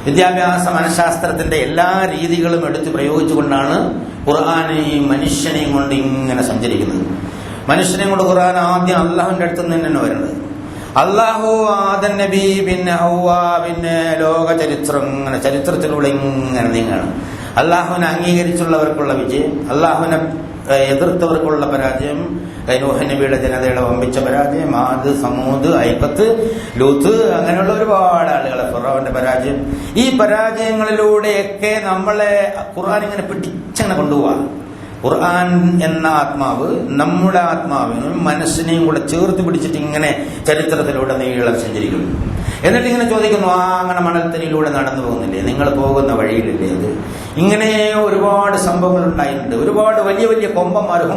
വിദ്യാഭ്യാസ മനഃശാസ്ത്രത്തിന്റെ എല്ലാ രീതികളും എടുത്ത് പ്രയോഗിച്ചുകൊണ്ടാണ് ഖുർആൻ ഈ മനുഷ്യനെയും കൊണ്ട് ഇങ്ങനെ സഞ്ചരിക്കുന്നത്. മനുഷ്യനെയും കൊണ്ട് ഖുർആൻ ആദ്യം അള്ളാഹുവിന്റെ അടുത്ത് നിന്ന് തന്നെ വരുന്നത്. അള്ളാഹു, ആദം നബി, പിന്നെ ഹവ്വ, പിന്നെ ലോക ചരിത്രം, ഇങ്ങനെ ചരിത്രത്തിലൂടെ ഇങ്ങനെ നീങ്ങാണ്. അള്ളാഹുവിനെ അംഗീകരിച്ചുള്ളവർക്കുള്ള വിജയം, അള്ളാഹുവിനെ എതിർത്തവർക്കുള്ള പരാജയം, നൂഹ് നബിയുടെ ജനതയുടെ വമ്പിച്ച പരാജയം, ആദ്, സമൂദ്, ഐക്കത്ത്, ലൂത്ത്, അങ്ങനെയുള്ള ഒരുപാട് ആളുകളെ, ഫിറഔന്റെ പരാജയം. ഈ പരാജയങ്ങളിലൂടെയൊക്കെ നമ്മളെ ഖുർആൻ ഇങ്ങനെ പിടിച്ചങ്ങനെ കൊണ്ടുപോവാ. ഖുർആൻ എന്ന ആത്മാവ് നമ്മുടെ ആത്മാവിനും മനസ്സിനെയും കൂടെ ചേർത്ത് പിടിച്ചിട്ട് ഇങ്ങനെ ചരിത്രത്തിലൂടെ നീളം സഞ്ചരിക്കുന്നു. എന്നിട്ട് ഇങ്ങനെ ചോദിക്കുന്നു, അങ്ങനെ മണൽത്തരിയിലൂടെ നടന്നു പോകുന്നില്ലേ, നിങ്ങൾ പോകുന്ന വഴിയിലല്ലേ അത്? ഇങ്ങനെ ഒരുപാട് സംഭവങ്ങൾ ഉണ്ടായിട്ടുണ്ട്. ഒരുപാട് വലിയ വലിയ കൊമ്പന്മാരും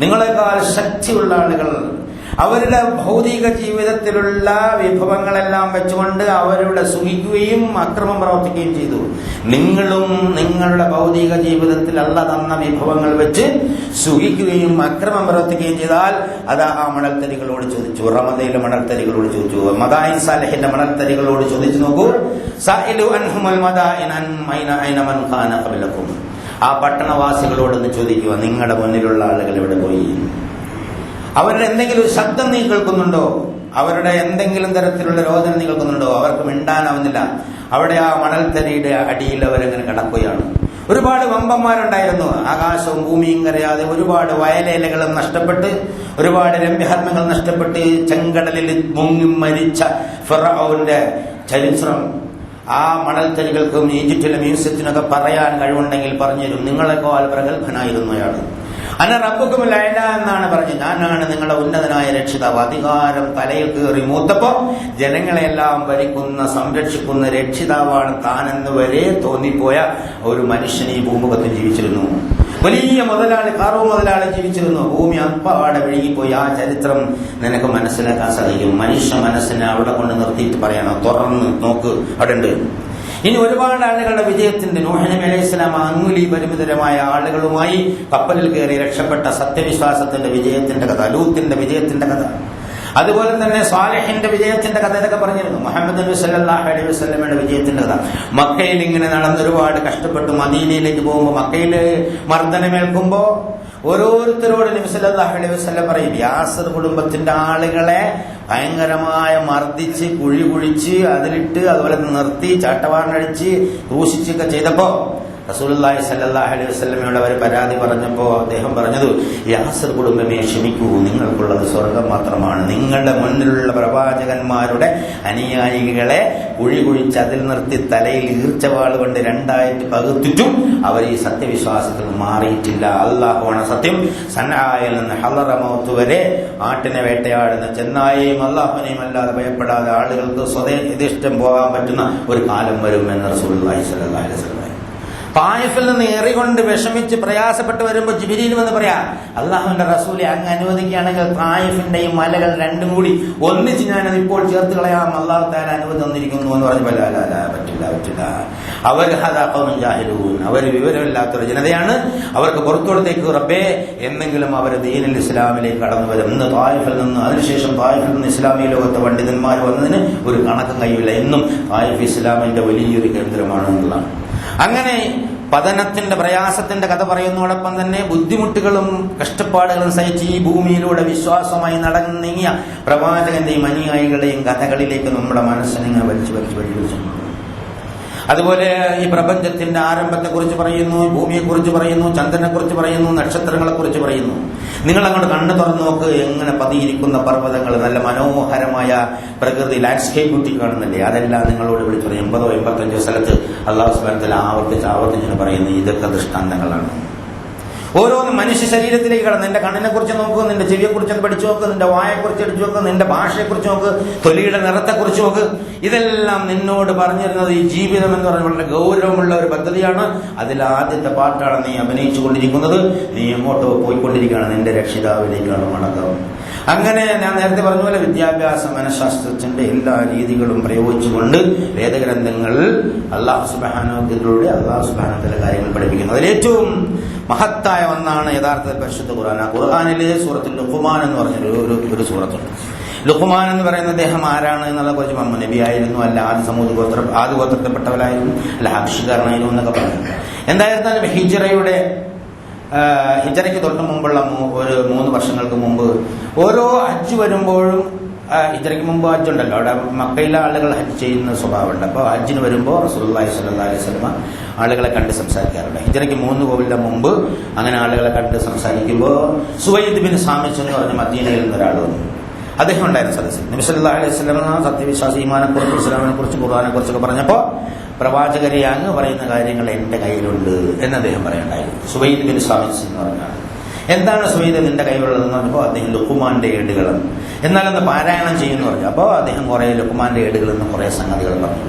നിങ്ങളെക്കാൾ ശക്തിയുള്ള ആളുകൾ അവരുടെ ഭൗതിക ജീവിതത്തിലുള്ള വിഭവങ്ങളെല്ലാം വെച്ചുകൊണ്ട് അവരുടെ സുഖിക്കുകയും അക്രമം പ്രവർത്തിക്കുകയും ചെയ്തു. നിങ്ങളും നിങ്ങളുടെ ഭൗതിക ജീവിതത്തിൽ അല്ലാഹ് തന്ന വിഭവങ്ങൾ വെച്ച് സുഖിക്കുകയും അക്രമം പ്രവർത്തിക്കുകയും ചെയ്താൽ അത് ആ മണൽത്തരികളോട് ചോദിച്ചു. റമദയിലെ മണൽത്തരികളോട് ചോദിച്ചു, മദായിൻ സാലിഹിന്റെ മണൽത്തരികളോട് ചോദിച്ചു നോക്കൂ. സഅലു അൻഹുൽ മദായിൻ ഐന മൻ ഖാന ഖബലകും. ആ പട്ടണവാസികളോടൊന്ന് ചോദിക്കുക, നിങ്ങളുടെ മുന്നിലുള്ള ആളുകൾ എവിടെ പോയി? അവരുടെ എന്തെങ്കിലും ശബ്ദം നീ കേൾക്കുന്നുണ്ടോ? അവരുടെ എന്തെങ്കിലും തരത്തിലുള്ള രോദനം നിൽക്കുന്നുണ്ടോ? അവർക്ക് മിണ്ടാനാവുന്നില്ല. അവിടെ ആ മണൽത്തരിയുടെ അടിയിൽ അവരങ്ങനെ കിടക്കുകയാണ്. ഒരുപാട് വമ്പന്മാരുണ്ടായിരുന്നു. ആകാശവും ഭൂമിയും കരയാതെ ഒരുപാട് വയലേലകളും നഷ്ടപ്പെട്ട്, ഒരുപാട് രമ്യഹർമ്മങ്ങൾ നഷ്ടപ്പെട്ട് ചെങ്കടലിൽ മുങ്ങി മരിച്ച ഫിർഔന്റെ ചരിത്രം ആ മണൽത്തരികൾക്കും ഈജിപ്തിലെ മ്യൂസിയത്തിനൊക്കെ പറയാൻ കഴിവുണ്ടെങ്കിൽ പറഞ്ഞുതരും. നിങ്ങളെക്കാൾ പ്രഗത്ഭനായിരുന്നു അയാൾ. അന റബ്ബുക്കും ലഅല എന്നാണ് പറഞ്ഞത്. ഞാനാണ് നിങ്ങളുടെ ഉന്നതനായ രക്ഷിതാവ്. അധികാരം തലയിൽ കയറി മൂത്തപ്പോ ജനങ്ങളെല്ലാം ഭരിക്കുന്ന സംരക്ഷിക്കുന്ന രക്ഷിതാവാണ് താനെന്ന് വരെ തോന്നിപ്പോയ ഒരു മനുഷ്യൻ ഈ ഭൂമുഖത്ത് ജീവിച്ചിരുന്നു. വലിയ മുതലാളി, കാറോ മുതലാളി ജീവിച്ചിരുന്നു. ഭൂമി അപ്പാടെ വിഴുങ്ങിപ്പോയി. ആ ചരിത്രം നിനക്ക് മനസ്സിലാക്കാൻ സാധിക്കും. മനുഷ്യ മനസ്സിനെ അവിടെ കൊണ്ട് നിർത്തിയിട്ട് പറയണം, തുറന്ന് നോക്ക്, അവിടെ ഉണ്ട്. ഇനി ഒരുപാട് ആളുകളുടെ വിജയത്തിന്റെ, നൂഹ് നബി അലൈഹി സ്വലാം അംഗുലി പരിമിതരമായ ആളുകളുമായി കപ്പലിൽ കയറി രക്ഷപ്പെട്ട സത്യവിശ്വാസത്തിന്റെ വിജയത്തിന്റെ കഥ, ലൂത്തിന്റെ വിജയത്തിന്റെ കഥ, അതുപോലെ തന്നെ സ്വാലിഹിന്റെ വിജയത്തിന്റെ കഥ ഇതൊക്കെ പറഞ്ഞിരുന്നു. മുഹമ്മദ് നബി സല്ലല്ലാഹു അലൈഹി വസല്ലമയുടെ വിജയത്തിന്റെ കഥ. മക്കയിൽ ഇങ്ങനെ നടന്നൊരുപാട് കഷ്ടപ്പെട്ട് മദീനയിലേക്ക് പോകുമ്പോൾ മക്കയിൽ മർദ്ദനമേൽക്കുമ്പോ ഓരോരുത്തരോട് നബി സല്ലല്ലാഹു അലൈഹി വസല്ലം പറയും, യാസർ കുടുംബത്തിന്റെ ആളുകളെ ഭയങ്കരമായ മർദ്ദിച്ച് കുഴി കുഴിച്ച് അതിലിട്ട് അതുപോലെ നിർത്തി ചാട്ടവാറിനടിച്ച് ക്രൂശിച്ചൊക്കെ ചെയ്തപ്പോ റസൂലുള്ളാഹി സ്വല്ലല്ലാഹു അലൈഹി വസല്ലമയോട് അവർ പരാതി പറഞ്ഞപ്പോൾ അദ്ദേഹം പറഞ്ഞത്, യാസർ കുടുംബമേ ക്ഷമിക്കൂ, നിങ്ങൾക്കുള്ളത് സ്വർഗം മാത്രമാണ്. നിങ്ങളുടെ മുന്നിലുള്ള പ്രവാചകന്മാരുടെ അനുയായികളെ കുഴി കുഴിച്ച് അതിൽ നിർത്തി തലയിൽ ഈർച്ചവാൾ കൊണ്ട് രണ്ടായിട്ട് പകുത്തിട്ടും അവർ ഈ സത്യവിശ്വാസത്തിൽ മാറിയിട്ടില്ല. അല്ലാഹുവാണ് സത്യം. സൻആയിൽ നിന്ന് ഹളറമൗത്ത് വരെ ആട്ടിനെ വേട്ടയാടുന്ന ചെന്നായെയും അല്ലാഹുവിനെയും അല്ലാതെ ഭയപ്പെടാതെ ആളുകൾക്ക് സ്വദേശം പോകാൻ പറ്റുന്ന ഒരു കാലം വരുമെന്ന് റസൂലുള്ളാഹി സ്വല്ലല്ലാഹു അലൈഹി വസല്ലം. തായിഫിൽ നിന്ന് എറികൊണ്ട് വിഷമിച്ച് പ്രയാസപ്പെട്ട് വരുമ്പോൾ ജിബ്രീൽ വന്ന് പറയാ, അള്ളാഹുവിന്റെ റസൂലെ അങ്ങ് അനുവദിക്കുകയാണെങ്കിൽ തായിഫിന്റെ ഈ മലകൾ രണ്ടും കൂടി ഒന്നിച്ച് ഞാനത് ഇപ്പോൾ ചേർത്ത് കളയാം, അള്ളാഹു തആല അനുമതി തന്നിരിക്കുന്നു എന്ന് പറഞ്ഞപ്പോൾ പറ്റില്ല. അവർ ജാഹിലൂൻ, അവർ വിവരമില്ലാത്തൊരു ജനതയാണ്. അവർക്ക് പുറത്തോടത്തേക്ക് റബ്ബേ എന്നെങ്കിലും അവർ ദീനുൽ ഇസ്ലാമിലേക്ക് കടന്നു വരും. ഇന്ന് തായിഫിൽ നിന്ന്, അതിനുശേഷം തായിഫിൽ നിന്ന് ഇസ്ലാമിക ലോകത്തെ പണ്ഡിതന്മാർ വന്നതിന് ഒരു കണക്കും കഴിയില്ല. എന്നും തായിഫ് ഇസ്ലാമിന്റെ വലിയൊരു കേന്ദ്രമാണ് എന്നുള്ളതാണ്. അങ്ങനെ പതനത്തിന്റെ പ്രയാസത്തിന്റെ കഥ പറയുന്നതോടൊപ്പം തന്നെ ബുദ്ധിമുട്ടുകളും കഷ്ടപ്പാടുകളും സഹിച്ച് ഈ ഭൂമിയിലൂടെ വിശ്വാസമായി നടന്നിങ്ങിയ പ്രവാചകന്റെയും അനുയായികളുടെയും കഥകളിലേക്ക് നമ്മുടെ മനസ്സിനെ വലിച്ചു. അതുപോലെ ഈ പ്രപഞ്ചത്തിന്റെ ആരംഭത്തെക്കുറിച്ച് പറയുന്നു, ഭൂമിയെക്കുറിച്ച് പറയുന്നു, ചന്ദ്രനെക്കുറിച്ച് പറയുന്നു, നക്ഷത്രങ്ങളെക്കുറിച്ച് പറയുന്നു. നിങ്ങൾ അങ്ങോട്ട് കണ്ണു തുറന്നു നോക്ക്, എങ്ങനെ പതിയിരിക്കുന്ന പർവ്വതങ്ങൾ, നല്ല മനോഹരമായ പ്രകൃതി ലാൻഡ്സ്കേപ്പ് കുട്ടി കാണുന്നില്ലേ, അതെല്ലാം നിങ്ങളോട് വിളിച്ചു പറയും. 80-85 സ്ഥലത്ത് അല്ലാഹു സുബ്ഹാനഹു വ തആല ആവർത്തിച്ച് പറയുന്നു, ഇതൊക്കെ ദൃഷ്ടാന്തങ്ങളാണ്. ഓരോന്നും മനുഷ്യ ശരീരത്തിലേക്ക് കടന്ന് നിന്റെ കണ്ണിനെ കുറിച്ച് നോക്ക്, നിന്റെ ചെവിയെക്കുറിച്ച് പഠിച്ചു നോക്ക്, നിന്റെ വായെക്കുറിച്ച് പഠിച്ചു നോക്ക്, നിന്റെ ഭാഷയെക്കുറിച്ച് നോക്ക്, തൊലിയുടെ നിറത്തെക്കുറിച്ച് നോക്ക്. ഇതെല്ലാം നിന്നോട് പറഞ്ഞിരുന്നത് ഈ ജീവിതം എന്ന് പറഞ്ഞ വളരെ ഗൗരവമുള്ള ഒരു പദ്ധതിയാണ്. അതിൽ ആദ്യത്തെ പാട്ടാണ് നീ അഭിനയിച്ചു കൊണ്ടിരിക്കുന്നത്. നീ എങ്ങോട്ടോ പോയിക്കൊണ്ടിരിക്കുകയാണ്, നിന്റെ രക്ഷിതാവിലേക്കാണ് മടക്കം. അങ്ങനെ ഞാൻ നേരത്തെ പറഞ്ഞ പോലെ വിദ്യാഭ്യാസ മനഃശാസ്ത്രത്തിന്റെ എല്ലാ രീതികളും പ്രയോഗിച്ചുകൊണ്ട് വേദഗ്രന്ഥങ്ങൾ അല്ലാഹു സുബ്ഹാനഹു വ തആല കാര്യങ്ങൾ പഠിപ്പിക്കുന്നു. അതിലേറ്റവും മഹത്തായ ഒന്നാണ് യഥാർത്ഥത്തിൽ പരിശുദ്ധ ഖുർആൻ. ഖുർആനിലെ സൂറത്തുൽ ലുഖ്മാൻ എന്ന് പറഞ്ഞൊരു ഒരു സൂറത്തുണ്ട്. ലുഖ്മാൻ എന്ന് പറയുന്ന അദ്ദേഹം ആരാണ് എന്നുള്ള കുറിച്ച് മുഹമ്മദ് നബി ആയിരുന്നു, അല്ല ആദ്യ ഗോത്രത്തിൽപ്പെട്ടവരായിരുന്നു, അല്ല ഹബ്ശിക്കാരനായിരുന്നു എന്നൊക്കെ പറഞ്ഞു. എന്തായിരുന്നാലും ഹിജറയ്ക്ക് തൊട്ട് മുമ്പുള്ള ഒരു 3 വർഷങ്ങൾക്ക് മുമ്പ് ഓരോ ഹജ്ജ് വരുമ്പോഴും, ഹിജറയ്ക്ക് മുമ്പ് ഹജ്ജ് ഉണ്ടല്ലോ, അവിടെ മക്കയിലെ ആളുകൾ ഹജ്ജ് ചെയ്യുന്ന സ്വഭാവമുണ്ട്. അപ്പോൾ ഹജ്ജിന് വരുമ്പോൾ റസൂലുള്ളാഹി സ്വല്ലല്ലാഹു അലൈഹി വസല്ലം ആളുകളെ കണ്ട് സംസാരിക്കാറുണ്ട്. ഹിജറയ്ക്ക് 3 കൊല്ലം മുമ്പ് അങ്ങനെ ആളുകളെ കണ്ട് സംസാരിക്കുമ്പോൾ സുവൈദ് ബിൻ സാമിത്ത് എന്ന് പറഞ്ഞ മദീനയിൽ നിന്ന് ഒരാൾ വന്നു. അദ്ദേഹം ഉണ്ടായിരുന്ന സദസ്സിൽ നബി സല്ലല്ലാഹു അലൈഹി വസല്ലം സത്യവിശ്വാസി, ഈമാനെക്കുറിച്ച്, ഇസ്ലാമിനെ കുറിച്ച്, ഖുർആനെക്കുറിച്ചൊക്കെ പറഞ്ഞപ്പോൾ പ്രവാചകരെ അങ്ങ് പറയുന്ന കാര്യങ്ങൾ എന്റെ കയ്യിലുണ്ട് എന്ന് അദ്ദേഹം പറയുണ്ടായിരുന്നു. സുവൈദ് ബിൻ സാമിത്ത് എന്ന് പറഞ്ഞാൽ എന്താണ് സുവൈദ് നിന്റെ കയ്യിലുള്ളതെന്ന് പറഞ്ഞപ്പോൾ അദ്ദേഹം ലുഖ്മാന്റെ ഏടുകളെന്ന്, എന്നാലൊന്ന് പാരായണം ചെയ്യുമെന്ന് പറഞ്ഞു. അപ്പോൾ അദ്ദേഹം കുറെ ലുഖ്മാന്റെ ഏടുകളെന്ന് കുറെ സംഗതികൾ പറഞ്ഞു.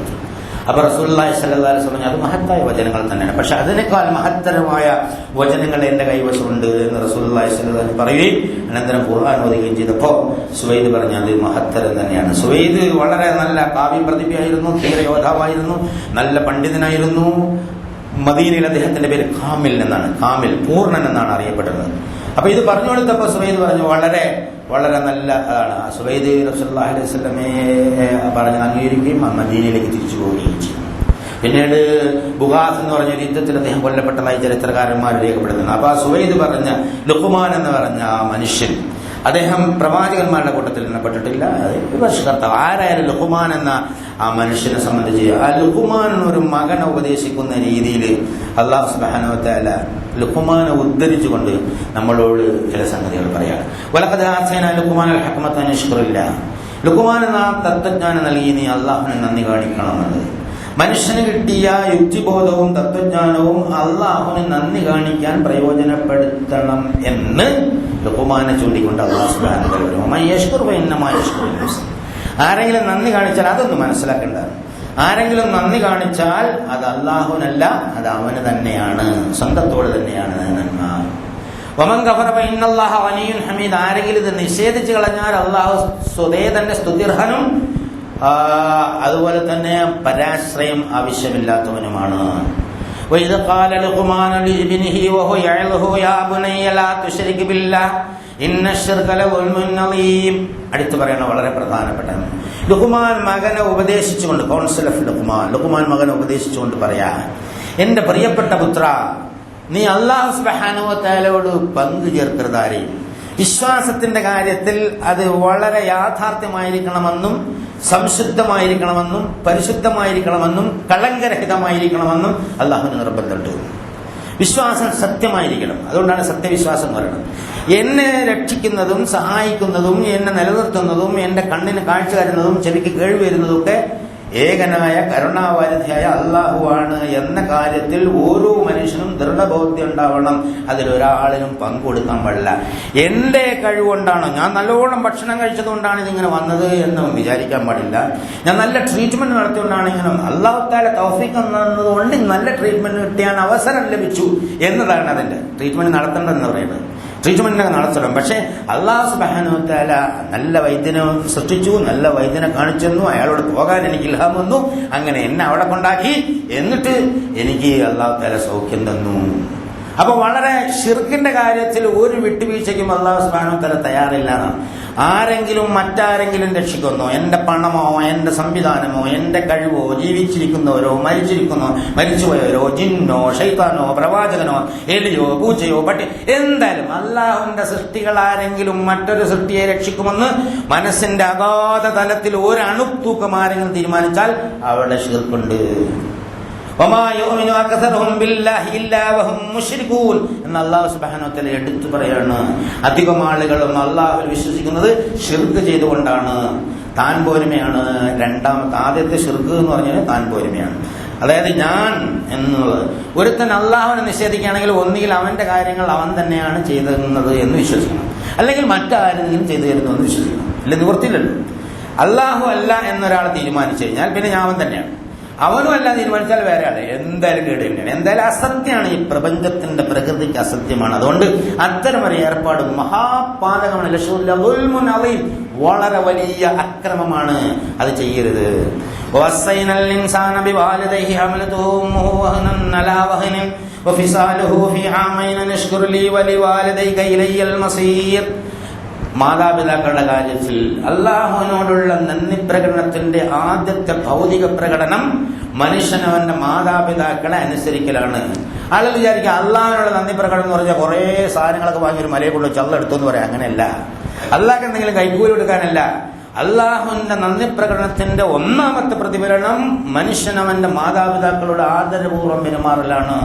അപ്പൊ റസൂലുള്ളാഹി സ്വല്ലല്ലാഹു അലൈഹി വസല്ലം അത് മഹത്തായ വചനങ്ങൾ തന്നെയാണ്, പക്ഷെ അതിനേക്കാൾ മഹത്തരമായ വചനങ്ങൾ എന്റെ കൈവശമുണ്ട് എന്ന് റസൂലുള്ളാഹി സ്വല്ലല്ലാഹു അലൈഹി വസല്ലം പറയുകയും അനന്തരം ഖുർആൻ ഓതുകയും ചെയ്തപ്പോൾ സുവൈദ് പറഞ്ഞു അത് മഹത്തരം തന്നെയാണ്. സുവൈദ് വളരെ നല്ല കാവ്യ പ്രതിഭയായിരുന്നു, ധീരയോദ്ധാവായിരുന്നു, നല്ല പണ്ഡിതനായിരുന്നു. മദീനയിൽ അദ്ദേഹത്തിന്റെ പേര് കാമിൽ എന്നാണ്, കാമിൽ പൂർണ്ണൻ എന്നാണ് അറിയപ്പെടുന്നത്. അപ്പൊ ഇത് പറഞ്ഞു കൊടുത്തപ്പോൾ സുവൈദ് പറഞ്ഞു വളരെ വളരെ നല്ല അതാണ്. സുവൈദ് റസൂലുള്ളാഹി അലൈഹി വസല്ലമയെ പറഞ്ഞ് അംഗീകരിക്കുകയും മദീനയിലേക്ക് തിരിച്ചു പോവുകയും ചെയ്തു. പിന്നീട് ബുഗാസ് എന്ന് പറഞ്ഞ യുദ്ധത്തിൽ അദ്ദേഹം കൊല്ലപ്പെട്ടതായി ചരിത്രകാരന്മാർ രേഖപ്പെടുത്തുന്നു. അപ്പൊ ആ സുവൈദ് പറഞ്ഞ ലുഖ്മാൻ എന്ന് പറഞ്ഞ ആ മനുഷ്യൻ അദ്ദേഹം പ്രവാചകന്മാരുടെ കൂട്ടത്തിൽ എണ്ണപ്പെട്ടിട്ടില്ല. ഉപദേശകർത്താവ് ആരായാലും ലുഖ്മാൻ എന്ന ആ മനുഷ്യനെ സംബന്ധിച്ച് ആ ലുഖ്മാൻ ഒരു മകനെ ഉപദേശിക്കുന്ന രീതിയിൽ അല്ലാഹു സുബ്ഹാനഹു വ തആല ലുഖ്മാനെ ഉദ്ധരിച്ചുകൊണ്ട് നമ്മളോട് ചില സംഗതികൾ പറയാണ്. വലഖദ് ആതൈനാ ലുഖ്മാനൽ ഹക്മത അൻ യശ്കുറില്ലാ. ലുഖ്മാന് നാം തത്വജ്ഞാനം നൽകി, നീ അള്ളാഹുവിനെ നന്ദി കാണിക്കണമെന്നത്. മനുഷ്യന് കിട്ടിയ യുക്തിബോധവും തത്വജ്ഞാനവും അള്ളാഹുവിന് നന്ദി കാണിക്കാൻ പ്രയോജനപ്പെടുത്തണം എന്ന് ലുഖ്മാനെ ചൂണ്ടിക്കൊണ്ട് അല്ലാഹു സുബ്ഹാനഹു വ തആല ആരെങ്കിലും നന്ദി കാണിച്ചാൽ അതൊന്ന് മനസ്സിലാക്കേണ്ട. ആരെങ്കിലും നന്ദി കാണിച്ചാൽ അത് അള്ളാഹുവിനല്ല, അത് അവന് തന്നെയാണ്, സ്വന്തത്തോട് തന്നെയാണ് നന്മ. വമൻ ഗഫറ ഫഇന്നല്ലാഹ ഗനിയ്യുൻ ഹമീദ്. ആരെങ്കിലും ഇത് നിഷേധിച്ചു കളഞ്ഞാൽ അള്ളാഹു സ്വതേ തന്നെ സ്തുതിർഹനും അതുപോലെ തന്നെ പരാശ്രയം ആവശ്യമില്ലാത്തവനുമാണ്. വഇദ ഖാല ലുഖ്മാനു ലിബ്നിഹി വഹുവ യഅ്ലുഹു യാ ബുനയ്യ ലാ തുശ്രിക് ബില്ലാഹ് ഇന്ന ശിർക ലദുൽമുൻ അളീം. അടുത്ത് പറയണ വളരെ പ്രധാനപ്പെട്ട ലുഖ്മാൻ മകനെ ഉപദേശിച്ചുകൊണ്ട്, കൗൺസിൽ ഓഫ് ലുഖ്മാൻ മകനെ ഉപദേശിച്ചുകൊണ്ട് പറയാ, എന്റെ പ്രിയപ്പെട്ട പുത്ര, നീ അല്ലാഹു സുബ്ഹാനഹു വ തആലയോട് പങ്കു ചേർക്കരുതാരെയും. വിശ്വാസത്തിന്റെ കാര്യത്തിൽ അത് വളരെ യാഥാർത്ഥ്യമായിരിക്കണമെന്നും സംശുദ്ധമായിരിക്കണമെന്നും പരിശുദ്ധമായിരിക്കണമെന്നും കളങ്കരഹിതമായിരിക്കണമെന്നും അള്ളാഹുവിന് നിർബന്ധമുണ്ട്. വിശ്വാസം സത്യമായിരിക്കണം. അതുകൊണ്ടാണ് സത്യവിശ്വാസം എന്ന് പറയുന്നത്. എന്നെ രക്ഷിക്കുന്നതും സഹായിക്കുന്നതും എന്നെ നിലനിർത്തുന്നതും എന്റെ കണ്ണിന് കാഴ്ച തരുന്നതും ചെവിക്ക് കേൾവി വരുന്നതും ഒക്കെ ഏകനായ കരുണാവാരിധിയായ അള്ളാഹുവാണ് എന്ന കാര്യത്തിൽ ഓരോ മനുഷ്യനും ദൃഢബോധ്യം ഉണ്ടാവണം. അതിലൊരാളിനും പങ്കുകൊടുക്കാൻ പാടില്ല. എന്റെ കഴിവുകൊണ്ടാണോ, ഞാൻ നല്ലോണം ഭക്ഷണം കഴിച്ചതുകൊണ്ടാണ് ഇതിങ്ങനെ വന്നത് എന്ന് വിചാരിക്കാൻ പാടില്ല. ഞാൻ നല്ല ട്രീറ്റ്മെന്റ് നടത്തിയോണ്ടാണ് ഇങ്ങനെ, അല്ലാഹു തആല തൗഫീഖ് തന്നതുകൊണ്ട് നല്ല ട്രീറ്റ്മെന്റ് കിട്ടിയാൻ അവസരം ലഭിച്ചു എന്നതാണ് അതിന്റെ ട്രീറ്റ്മെന്റ് നടത്തേണ്ടതെന്ന് പറയുന്നത്. ട്രീറ്റ്മെന്റിനൊക്കെ നടത്തണം. പക്ഷെ അല്ലാഹു സുബ്ഹാനഹു വ തആല നല്ല വൈദ്യനെ സൃഷ്ടിച്ചു, നല്ല വൈദ്യനെ കാണിച്ചെന്നു, അയാളോട് പോകാൻ എനിക്ക് ഇൽഹാം വന്നു, അങ്ങനെ എന്നെ അവിടെ കൊണ്ടാക്കി, എന്നിട്ട് എനിക്ക് അല്ലാഹു തആല സൗഖ്യം തന്നു. അപ്പൊ വളരെ ശിർക്കിന്റെ കാര്യത്തിൽ ഒരു വിട്ടുവീഴ്ചയ്ക്കും അല്ലാഹു സുബ്ഹാനഹു വ തആല തയ്യാറില്ല. ആരെങ്കിലും മറ്റാരെങ്കിലും രക്ഷിക്കുന്നോ, എന്റെ പണമോ എന്റെ സംവിധാനമോ എന്റെ കഴിവോ, ജീവിച്ചിരിക്കുന്നവരോ മരിച്ചുപോയവരോ, ജിന്നോ ശൈത്താനോ പ്രവാചകനോ എലിയോ പൂച്ചയോ പട്ടി, എന്തായാലും അള്ളാഹുവിന്റെ സൃഷ്ടികൾ ആരെങ്കിലും മറ്റൊരു സൃഷ്ടിയെ രക്ഷിക്കുമെന്ന് മനസ്സിന്റെ അഗാധ തലത്തിൽ ഒരു അണുത്തൂക്കം ആരെങ്കിലും തീരുമാനിച്ചാൽ അവിടെ ശിർക്കുണ്ട്. എന്ന് അല്ലാഹു സുബ്ഹാനഹു വ തആല എടുത്തു പറയാണ്. അധികം ആളുകളും അള്ളാഹുവിൽ വിശ്വസിക്കുന്നത് ശിർക്ക് ചെയ്തുകൊണ്ടാണ്. താൻ പോരുമയാണ് ആദ്യത്തെ ശിർക്ക് എന്ന് പറഞ്ഞാൽ താൻ പോരുമയാണ്. അതായത് ഞാൻ എന്നുള്ളത്, ഒരുത്തൻ അള്ളാഹുവിനെ നിഷേധിക്കുകയാണെങ്കിൽ ഒന്നുകിൽ അവന്റെ കാര്യങ്ങൾ അവൻ തന്നെയാണ് ചെയ്തിരുന്നത് എന്ന് വിശ്വസിക്കണം, അല്ലെങ്കിൽ മറ്റാരെങ്കിലും ചെയ്തു തരുന്നു എന്ന് വിശ്വസിക്കണം. ഇല്ല, നിവൃത്തിയില്ലല്ലോ. അള്ളാഹു അല്ല എന്നൊരാൾ തീരുമാനിച്ചു കഴിഞ്ഞാൽ പിന്നെ ഞാൻ അവൻ തന്നെയാണ്. അവനും അല്ല തീരുമാനിച്ചാൽ വേറെ ആളെ, എന്തായാലും കേട് തന്നെയാണ്. എന്തായാലും അസത്യമാണ്. ഈ പ്രപഞ്ചത്തിന്റെ പ്രകൃതിക്ക് അസത്യമാണ്. അതുകൊണ്ട് അത്തരമൊരു ഏർപ്പാട് മഹാപാതകമാണ്. ലദുൽമുൻ അളീം, വളരെ വലിയ അക്രമമാണ്. അത് ചെയ്യരുത്. വസൈനൽ ഇൻസാന ബിവാലിദൈഹി ഹമലതുഹു ഉമ്മുഹു വഹനൻ അലാ വഹനിൻ വഫിസാലുഹു ഫീ ആമൈന നഷ്കുർ ലീ വലിവാലിദൈക ഇലയ്യൽ മസീർ. മാതാപിതാക്കളുടെ കാര്യത്തിൽ അള്ളാഹുവിനോടുള്ള നന്ദി പ്രകടനത്തിന്റെ ആദ്യത്തെ ഭൗതിക പ്രകടനം മനുഷ്യനവന്റെ മാതാപിതാക്കളെ അനുസരിക്കലാണ്. ആളുകൾ വിചാരിക്കുക അള്ളാഹുവിനോട് നന്ദി പ്രകടനം എന്ന് പറഞ്ഞാൽ കുറെ സാധനങ്ങളൊക്കെ വാങ്ങി ഒരു മലയെ കൊണ്ട് ചള്ളെടുത്തു എന്ന് പറയാം. അങ്ങനെയല്ല. അള്ളാഹ്ക്ക് എന്തെങ്കിലും കൈക്കൂലി കൊടുക്കാനല്ല. അള്ളാഹുവിന്റെ നന്ദി പ്രകടനത്തിന്റെ ഒന്നാമത്തെ പ്രതിഫലനം മനുഷ്യനവന്റെ മാതാപിതാക്കളോട് ആദരപൂർവ്വം പെരുമാറലാണ്.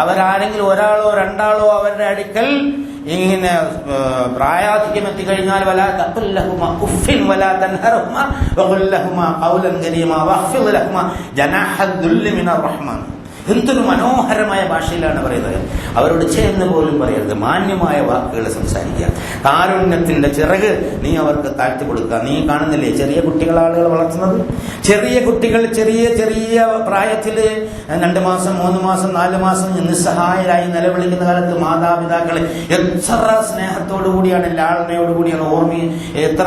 അവരാരെങ്കിലും ഒരാളോ രണ്ടാളോ അവരുടെ അടുക്കൽ ഇങ്ങനെ പ്രായാധിക്യം എത്തിക്കഴിഞ്ഞാൽ വലാ തഖുൽ ലഹുമാ ഉഫ്ഫിൻ വലാ തൻഹറുമാ വഖുൽ ലഹുമാ ഖൗലൻ കരീമാ വഖ്ഫിദ് ലഹുമാ ജനാഹൽ ദുല്ലി മിനർ റഹ്മാൻ. എന്തൊരു മനോഹരമായ ഭാഷയിലാണ് പറയുന്നത്. അവരോട് ചേർന്ന് പോലും പറയരുത്, മാന്യമായ വാക്കുകൾ സംസാരിക്കുക. കാരുണ്യത്തിന്റെ ചിറക് നീ അവർക്ക് താഴ്ത്തി കൊടുക്കുക. നീ കാണുന്നില്ലേ ചെറിയ കുട്ടികൾ ആളുകൾ വളർത്തുന്നത്? ചെറിയ കുട്ടികൾ ചെറിയ ചെറിയ പ്രായത്തില് 2 മാസം 3 മാസം 4 മാസം നിസ്സഹായരായി നിലവിളിക്കുന്ന കാലത്ത് മാതാപിതാക്കളെ എത്ര സ്നേഹത്തോടു കൂടിയാണ്, ലാളനയോട് കൂടിയാണ്, ഓർമ്മ എത്ര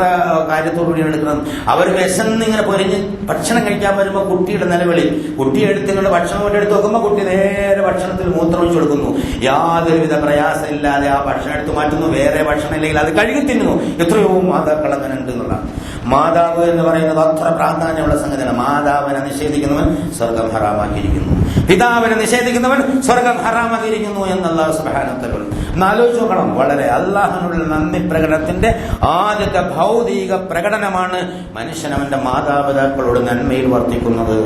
കാര്യത്തോടു കൂടിയാണ് എടുക്കുന്നത്. അവർ വിശന്നിങ്ങനെ പൊരിഞ്ഞ് ഭക്ഷണം കഴിക്കാൻ വരുമ്പോൾ കുട്ടിയുടെ നിലവിളി, കുട്ടി എടുത്തുകൊണ്ട് ഭക്ഷണം കൊണ്ട് എടുത്ത് നോക്കുമ്പോൾ കുട്ടി നേരെ ഭക്ഷണത്തിൽ മൂത്രമൊഴിച്ചു കൊടുക്കുന്നു. യാതൊരുവിധ പ്രയാസമില്ലാതെ ആ ഭക്ഷണം എടുത്തു മാറ്റുന്നു. വേറെ ഭക്ഷണം ഇല്ലെങ്കിൽ അത് കഴുകി തിന്നുന്നു. എത്രയോ മാതാക്കൾ അങ്ങനെ ഉണ്ട് എന്നുള്ള. മാതാവ് എന്ന് പറയുന്നത് അത്ര പ്രാധാന്യമുള്ള സംഗതിയാണ്. മാതാവിനെ നിഷേധിക്കുന്നവൻ സ്വർഗം ഹറാമാക്കിയിരിക്കുന്നു. പിതാവിനെ നിഷേധിക്കുന്നവൻ സ്വർഗം ഹറാമാക്കിയിരിക്കുന്നു എന്ന് അല്ലാഹു സുബ്ഹാനഹു വ തആല പറഞ്ഞു. ആലോചിച്ച് നോക്കണം. വളരെ അല്ലാഹുവിനുള്ള നന്ദി പ്രകടനത്തിന്റെ ആദ്യത്തെ ഭൗതിക പ്രകടനമാണ് മനുഷ്യൻ അവന്റെ മാതാപിതാക്കളോട് നന്മയിൽ വർത്തിക്കുന്നത്.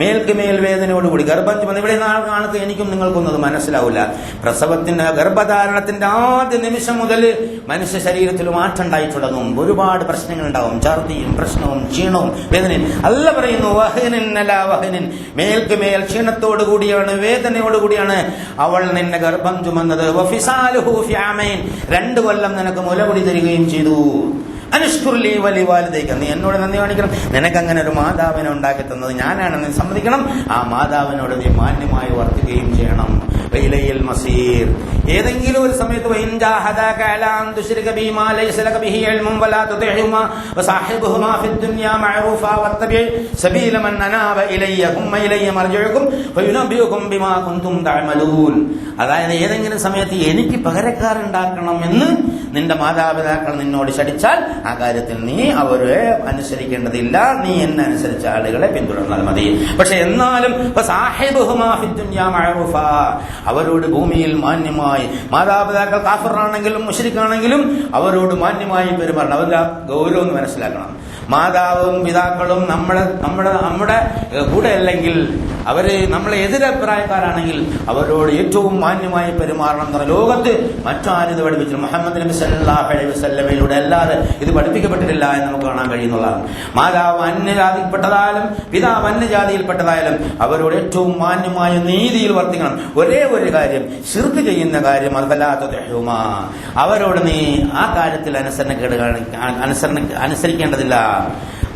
മേൽക്കുമേൽ വേദനയോടുകൂടി ഗർഭം ചുമന്ന് ഇവിടെ കാണുക എനിക്കും നിങ്ങൾക്കൊന്നും അത് മനസ്സിലാവില്ല. പ്രസവത്തിന്റെ ഗർഭധാരണത്തിന്റെ ആദ്യ നിമിഷം മുതൽ മനുഷ്യ ശരീരത്തിൽ മാറ്റം ഉണ്ടായി തുടങ്ങും. ഒരുപാട് പ്രശ്നങ്ങൾ ഉണ്ടാവും. ഛർദിയും പ്രശ്നവും ക്ഷീണവും വേദനയും. അല്ല പറയുന്നു വഹ്നിൻ, മേൽക്കുമേൽ ക്ഷീണത്തോടു കൂടിയാണ് വേദനയോടുകൂടിയാണ് അവൾ നിന്നെ ഗർഭം ചുമന്നത്. 2 കൊല്ലം നിനക്ക് മുലകുടി തരികയും ചെയ്തു. അനുഷ്കുർലി വലി വാലിദൈക, നീ എന്നോട് നന്ദി കാണിക്കണം. നിനക്കങ്ങനെ ഒരു മാതാവിനെ ഉണ്ടാക്കി തന്നത് ഞാനാണെന്ന് സമ്മതിക്കണം. ആ മാതാവിനോട് നീ മാന്യമായി വർത്തിക്കുകയും ചെയ്യണം. ഇലൈഹിൽ മസീർ. ഏതെങ്കിലും ഒരു സമയത്ത് വഇൻ ജാഹദാക അലാ അൻ തുശ്രിക ബിമാ ലൈസ ലക ബിഹി ഇൽമുൻ വലാ തുതിഉഹുമാ വസാഹിബുഹുമാ ഫിദ് ദുനിയാ മഅറൂഫാ വത്തബി സബീല മൻ അനാബ ഇലയ്യ സുമ്മ ഇലയ്യ മർജിഉകും ഫയുനബ്ബിഉകും ബിമാ കുൻതും തഅമലൂൻ. അതായത് ഏതെങ്കിലും സമയത്ത് എനിക്ക് പകരക്കാരുണ്ടാക്കണമെന്ന് നിന്റെ മാതാപിതാക്കൾ നിന്നോട് ശഠിച്ചാൽ ആ കാര്യത്തിൽ നീ അവരെ അനുസരിക്കേണ്ടതില്ല. നീ എന്നെ അനുസരിച്ച ആളുകളെ പിന്തുടർന്നാൽ മതി. പക്ഷെ എന്നാലും വസാഹിബുഹുമാ ഫിദ് ദുനിയാ മഅറൂഫാ, അവരോട് ഭൂമിയിൽ മാന്യമായി, മാതാപിതാക്കൾ കാഫിറാണെങ്കിലും മുശ്രിക്കാണെങ്കിലും അവരോട് മാന്യമായി പെരുമാറണം. അവരുടെ ഗൗരവം എന്ന് മനസ്സിലാക്കണം. മാതാവും പിതാക്കളും നമ്മുടെ കൂടെ അല്ലെങ്കിൽ അവര് നമ്മളെ എതിരഭിപ്രായക്കാരാണെങ്കിൽ അവരോട് ഏറ്റവും മാന്യമായി പെരുമാറണം എന്ന് പറഞ്ഞ ലോകത്ത് മറ്റാരും ഇത് പഠിപ്പിച്ചു. മുഹമ്മദ് നബി സല്ലല്ലാഹു അലൈഹി വസല്ലമയിലൂടെ അല്ലാതെ ഇത് പഠിപ്പിക്കപ്പെട്ടിട്ടില്ല എന്ന് നമുക്ക് കാണാൻ കഴിയുന്നതാണ്. മാതാവ് അന്യജാതിയിൽപ്പെട്ടതായാലും പിതാവ് അന്യജാതിയിൽപ്പെട്ടതായാലും അവരോട് ഏറ്റവും മാന്യമായ നീതിയിൽ വർത്തിക്കണം. ഒരേ ഒരു കാര്യം, ശിർക്ക് ചെയ്യുന്ന കാര്യം, അവരോട് നീ ആ കാര്യത്തിൽ അനുസരിക്കേണ്ടതില്ല.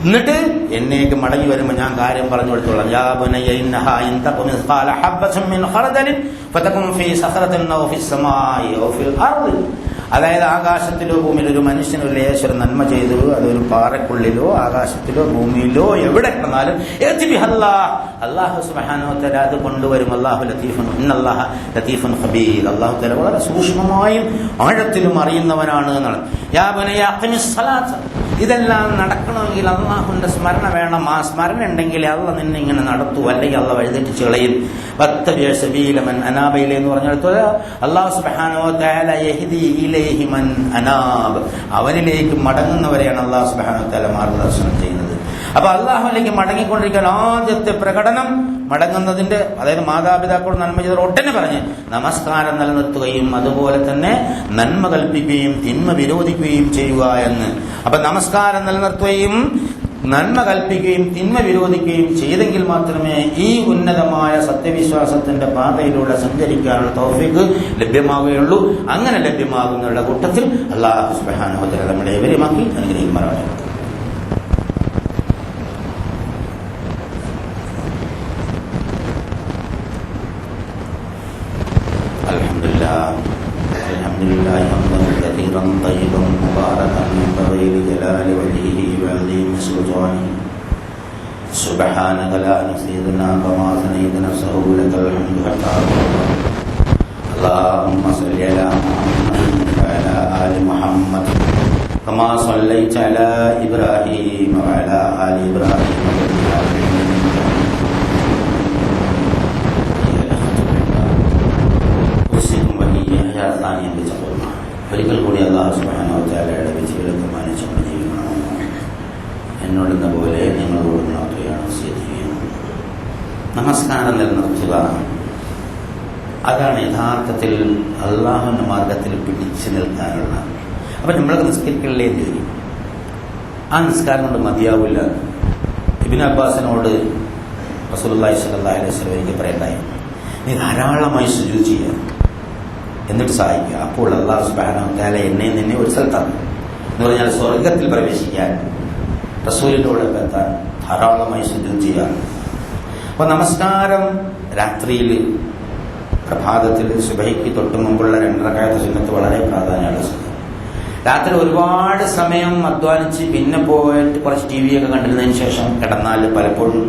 എന്നിട്ട് എന്നേക്ക് മടങ്ങി വരുമ്പോൾ ഞാൻ കാര്യം പറഞ്ഞു കൊടുത്തോളാം. അതായത് ആകാശത്തിലോ ഭൂമിയിലോ ഒരു മനുഷ്യന് ഒരു ലേശം നന്മ ചെയ്തു, അതൊരു പാറക്കുള്ളിലോ ആകാശത്തിലോ ഭൂമിയിലോ എവിടെ കിടന്നാലും അല്ലാഹു സുബ്ഹാനഹു വ തആല അത് കൊണ്ടുവരും. അല്ലാഹു ലതീഫുൻ ഇന്നല്ലാഹ ലതീഫുൻ ഖബീർ. അല്ലാഹു തആല വളരെ സൂക്ഷ്മമായും ആഴത്തിലും അറിയുന്നവനാണ് എന്നാണ്. യാ ബനയ്യ അഖിമിസ് സ്വലാത്ത, ഇതെല്ലാം നടക്കണമെങ്കിൽ അള്ളാഹുവിന്റെ സ്മരണ വേണം. ആ സ്മരണ ഉണ്ടെങ്കിൽ അള്ളാഹ് നിന്നെ ഇങ്ങനെ നടത്തൂ, അല്ലെങ്കിൽ അള്ളാഹ് വഴിതെറ്റിച്ച് കളയും. വത്തബിഅ സബീല മൻ അനാബ ഇലൈഹി എന്ന് പറഞ്ഞിടത്ത് അല്ലാഹു സുബ്ഹാനഹു വ തആല യഹ്ദി ഇലൈഹി മൻ അനാബ്, അവനിലേക്ക് മടങ്ങുന്നവരെയാണ് അല്ലാഹു സുബ്ഹാനഹു വ തആല മാർഗദർശനം ചെയ്യുന്നത്. അപ്പൊ അള്ളാഹുവിലേക്ക് മടങ്ങിക്കൊണ്ടിരിക്കാൻ ആദ്യത്തെ പ്രകടനം മടങ്ങുന്നതിന്റെ, അതായത് മാതാപിതാക്കൾ നന്മ ചെയ്ത ഒട്ടനെ പറഞ്ഞ് നമസ്കാരം നിലനിർത്തുകയും അതുപോലെ തന്നെ നന്മ കൽപ്പിക്കുകയും തിന്മ വിരോധിക്കുകയും ചെയ്യുക എന്ന്. അപ്പൊ നമസ്കാരം നിലനിർത്തുകയും നന്മ കൽപ്പിക്കുകയും തിന്മ വിരോധിക്കുകയും ചെയ്തെങ്കിൽ മാത്രമേ ഈ ഉന്നതമായ സത്യവിശ്വാസത്തിന്റെ പാതയിലൂടെ സഞ്ചരിക്കാനുള്ള തൗഫീഖ് ലഭ്യമാവുകയുള്ളൂ. അങ്ങനെ ലഭ്യമാകുന്നവരുടെ കൂട്ടത്തിൽ അല്ലാഹു സുബ്ഹാനഹു വ തആല നമ്മളെ ഏവരുമാക്കി അനുഗ്രഹിക്കുമാറാകട്ടെ. الحمد لله حمدا كثيرا طيبا مباركا ينبغي لجلال وجهه وعظيم سلطانه. سبحانك لا نحصي ثناء كما ثنيت نفسه لك الحمد حتى ترضى. اللهم صل على محمد وعلى آل محمد كما صليت على إبراهيم وعلى آل إبراهيم ഒരിക്കൽ കൂടി അല്ലാഹു സുബ്ഹാനഹു വ തആലയുടെ വിധികളൊക്കെ മാനിച്ചുകൊണ്ട് ജീവിക്കണമെന്ന് എന്നോടെന്ന പോലെ നിങ്ങളോട് മാത്രമാണ് വസിയത്ത് ചെയ്യുന്നത്. നമസ്കാരം നിലനിർത്തുക, അതാണ് യഥാർത്ഥത്തിൽ അള്ളാഹുവിന്റെ മാർഗത്തിൽ പിടിച്ചു നിൽക്കാനുള്ള. അപ്പൊ നമ്മളൊക്കെ നിസ്കരിക്കലേ ചെയ്യും. ആ നിസ്കാരം കൊണ്ട് മതിയാവില്ല. ഇബ്നു അബ്ബാസിനോട് റസൂലുള്ളാഹി സ്വല്ലല്ലാഹു അലൈഹി വസല്ലം പറയണ്ടായി, നീ ധാരാളമായി സുജൂദ് ചെയ്യുക, എന്നിട്ട് സഹായിക്കുക. അപ്പോൾ അല്ലാഹു സുബ്ഹാനഹു വ തആല എന്നെ നിന്നെ ഒരു സ്ഥലത്താണ് എന്ന് പറഞ്ഞാൽ സ്വർഗത്തിൽ പ്രവേശിക്കാൻ, റസൂലിനോട് എത്താൻ ധാരാളമായി സുജൂദ് ചെയ്യുക. അപ്പൊ നമസ്കാരം രാത്രിയിൽ, പ്രഭാതത്തിൽ സുബഹിക്ക് തൊട്ട് മുമ്പുള്ള 2 റക്അത്ത് സുന്നത്ത് വളരെ പ്രാധാന്യമുള്ള സമയം. രാത്രി ഒരുപാട് സമയം അധ്വാനിച്ച് പിന്നെ പോയിട്ട് കുറച്ച് TV ഒക്കെ കണ്ടിരുന്നതിന് ശേഷം കിടന്നാൽ പലപ്പോഴും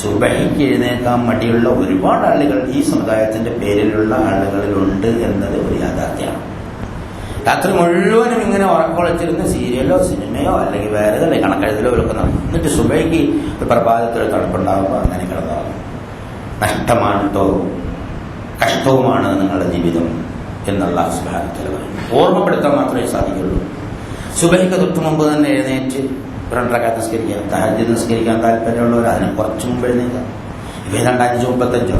സുബഹിക്ക് എഴുന്നേൽക്കാൻ മടിയുള്ള ഒരുപാട് ആളുകൾ ഈ സമുദായത്തിന്റെ പേരിലുള്ള ആളുകളിലുണ്ട് എന്നത് ഒരു യാഥാർത്ഥ്യമാണ്. രാത്രി മുഴുവനും ഇങ്ങനെ ഉറക്കൊളച്ചിരുന്ന് സീരിയലോ സിനിമയോ അല്ലെങ്കിൽ വേറെ കണക്കെഴുതലോ ഒക്കെ നടക്കും. എന്നിട്ട് സുബൈക്ക് ഒരു പ്രഭാതത്തിൽ തണുപ്പുണ്ടാകുമ്പോൾ അങ്ങനെ കിടന്നാകും. നഷ്ടമാണ് കേട്ടോ, കഷ്ടവുമാണ് നിങ്ങളുടെ ജീവിതം എന്നുള്ള സുബ്ഹാനഹു വ തആല ഓർമ്മപ്പെടുത്താൻ മാത്രമേ സാധിക്കുള്ളൂ. സുബൈക്ക് തൊട്ട് മുമ്പ് തന്നെ എഴുന്നേറ്റ് 2 റക്അത്ത് നിസ്കരിക്കാം. തഹജ്ജുദ് നിസ്കരിക്കാൻ താല്പര്യമുള്ളവർ അതിന് കുറച്ച് മുമ്പ് എഴുന്നേക്കാം. ഏതാണ്ട് 5:35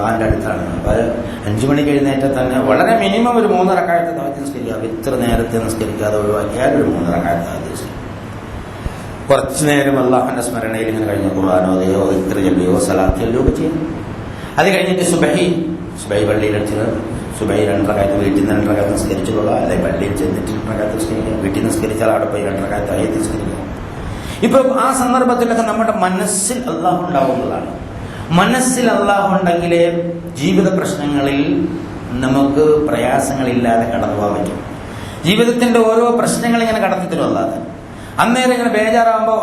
5 അടുത്താണ്. അപ്പോൾ 5 മണിക്ക് എഴുന്നേറ്റാൽ തന്നെ വളരെ മിനിമം ഒരു 3 റക്അത്ത് തഹജ്ജുദ് നിസ്കരിക്കാം. ഇത്ര നേരത്തെ നിസ്കരിക്കാതെ ഒഴിവാക്കിയാൽ ഒരു 3 റക്അത്ത് തഹജ്ജുദ് നിസ്കരിക്കാം. കുറച്ചു നേരം അല്ലാഹുവിന്റെ സ്മരണയിൽ ഇങ്ങനെ കഴിഞ്ഞ ഖുർആനോദയോ ദിക്ർ ചൊല്ലിയോ സലാത്ത് ചൊല്ലിയോ ഒക്കെ ചെയ്യും. അത് കഴിഞ്ഞിട്ട് സുബഹി പള്ളിയിലെടുത്ത് സുബഹി 2 റക്അത്ത് വീട്ടിൽ നിന്ന് 2 റക്അത്ത് നിസ്കരിച്ചു പോകാം. അല്ലെങ്കിൽ പള്ളിയിൽ ചെന്നിട്ട് 2 റക്അത്ത് നിസ്കരിക്കാം. വീട്ടിൽ നിസ്കരിച്ചാൽ അവിടെ പോയി 2 റക്അത്ത് തഹജ്ജുദ് നിസ്കരിക്കാം. ഇപ്പൊ ആ സന്ദർഭത്തിലൊക്കെ നമ്മുടെ മനസ്സിൽ അല്ലാഹു ഉണ്ടാവുന്നതാണ്. മനസ്സിൽ അല്ലാഹു ഉണ്ടെങ്കിലേ ജീവിത പ്രശ്നങ്ങളിൽ നമുക്ക് പ്രയാസങ്ങളില്ലാതെ കടന്നു പോകാൻ പറ്റും. ജീവിതത്തിന്റെ ഓരോ പ്രശ്നങ്ങൾ ഇങ്ങനെ കടത്തി തരും അല്ലാതെ. അന്നേരം ഇങ്ങനെ ബേജാറാകുമ്പോൾ